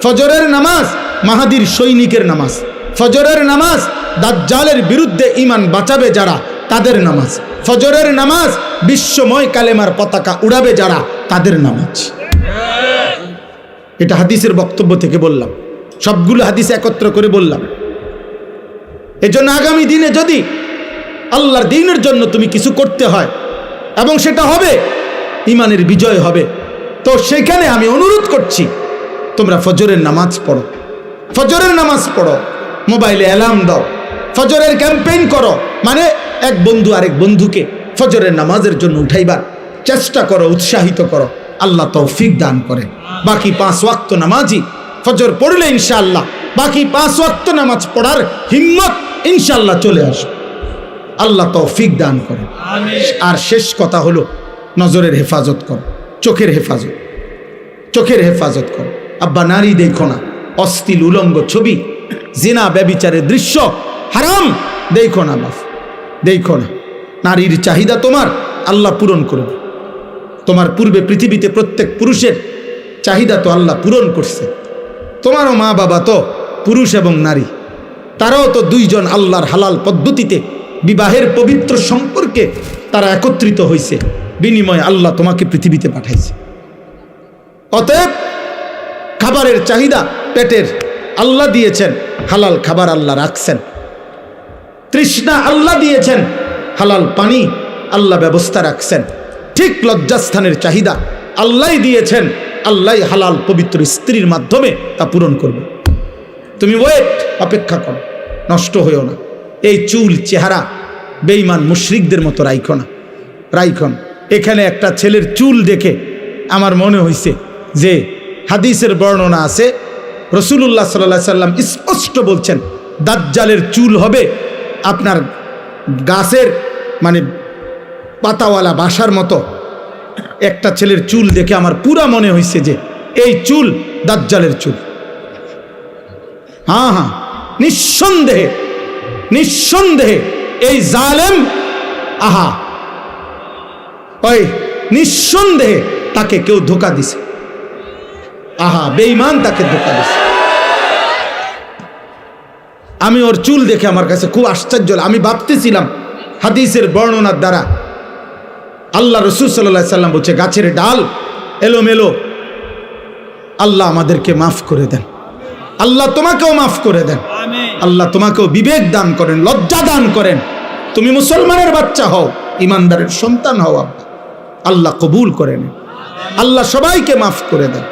ফজরের নামাজ মাহাদির সৈনিকের নামাজ, ফজরের নামাজ দাজ্জালের বিরুদ্ধে ঈমান বাঁচাবে যারা, তাদের নামাজ, ফজরের নামাজ বিশ্বময় কালেমার পতাকা উড়াবে যারা, তাদের নামাজ। এটা হাদিসের বক্তব্য থেকে বললাম, সবগুলো হাদিস একত্র করে বললাম। এজন্য আগামী দিনে যদি আল্লাহর দ্বীনের জন্য তুমি কিছু করতে হয় এবং সেটা হবে, ঈমানের বিজয় হবে, তো সেখানে আমি অনুরোধ করছি তোমরা ফজরের নামাজ পড়ো, ফজরের নামাজ পড়ো, মোবাইলে অ্যালার্ম দাও, ফজরের ক্যাম্পেইন করো, মানে এক বন্ধু আরেক বন্ধুকে ফজরের নামাজের জন্য উঠাইবার চেষ্টা করো, উৎসাহিত করো। আল্লাহ তৌফিক দান করে। বাকি 5 ওয়াক্ত নামাজি ফজর পড়লে ইনশাআল্লাহ বাকি 5 ওয়াক্ত নামাজ পড়ার হিম্মত ইনশাআল্লাহ চলে আসে। আল্লাহ তৌফিক দান করে। আর শেষ কথা হলো, নজরের হেফাজত করো, চোখের হেফাজত, চোখের হেফাজত করো। আব্বা, নারী দেখো না, অশ্লীল উলঙ্গ ছবি, জিনা ব্যভিচারের দৃশ্য, হারাম দেখো না বাপ, দেখো না। নারীর চাহিদা তোমার আল্লাহ পূরণ করবে। তোমার পূর্বে পৃথিবীতে প্রত্যেক পুরুষের চাহিদা তো আল্লাহ পূরণ করছে। তোমারও মা বাবা তো পুরুষ এবং নারী, তারাও তো দুইজন আল্লাহর হালাল পদ্ধতিতে বিবাহের পবিত্র সম্পর্কে তারা একত্রিত হয়েছে, বিনিময়ে আল্লাহ তোমাকে পৃথিবীতে পাঠাইছে। অতএব খাবারের চাহিদা পেটের আল্লাহ দিয়েছেন, হালাল খাবার আল্লাহ রাখছেন। তৃষ্ণা আল্লাহ দিয়েছেন, হালাল পানি আল্লাহ ব্যবস্থা রাখছেন। ঠিক লজ্জাস্থানের চাহিদা আল্লাহ দিয়েছেন, আল্লাহ হালাল পবিত্র স্ত্রীর মাধ্যমে তা পূরণ করবে। তুমি ওয়েট, অপেক্ষা করো, নষ্ট হইও না। এই চুল চেহারা বেঈমান মুশরিকদের মতো রাইখো না, রাইখো না। এখানে একটা ছেলের চুল দেখে আমার মনে হয়েছে যে হাদিসের বর্ণনা আছে, রাসূলুল্লাহ সাল্লাল্লাহু আলাইহি সাল্লাম স্পষ্ট বলছেন, দাজ্জালের চুল হবে আপনার গাছের মানে পাতাওয়ালা বাসার মতো। একটা ছেলের চুল দেখে আমার পুরা মনে হয়েছে যে এই চুল দাজ্জালের চুল। হ্যাঁ হ্যাঁ, নিঃসন্দেহে, নিঃসন্দেহে এই জালেম, আহা, ওই নিঃসন্দেহে তাকে কেউ ধোঁকা দিছে। আহা, বেঈমান তাকে ধোঁকা দিছে। আমি ওর চুল দেখে আমার কাছে খুব আশ্চর্য, আমি ভাবতেছিলাম হাদিসের বর্ণনার দ্বারা আল্লাহ রাসূল সাল্লাল্লাহু আলাইহি সাল্লাম বলছে গাছের ডাল এলোমেলো, আল্লাহ আমাদেরকে মাফ করে দেন, আল্লাহ তোমাকেও মাফ করে দেন, আল্লাহ তোমাকেও বিবেক দান করেন, লজ্জা দান করেন। তুমি মুসলমানের বাচ্চা হও, ইমানদারের সন্তান হও, আল্লাহ কবুল করেন, আল্লাহ সবাইকে মাফ করে দেন।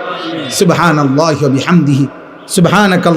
সুবহানাল্লাহি ওয়া বিহামদিহি, সুবহানাকাল্লাহ।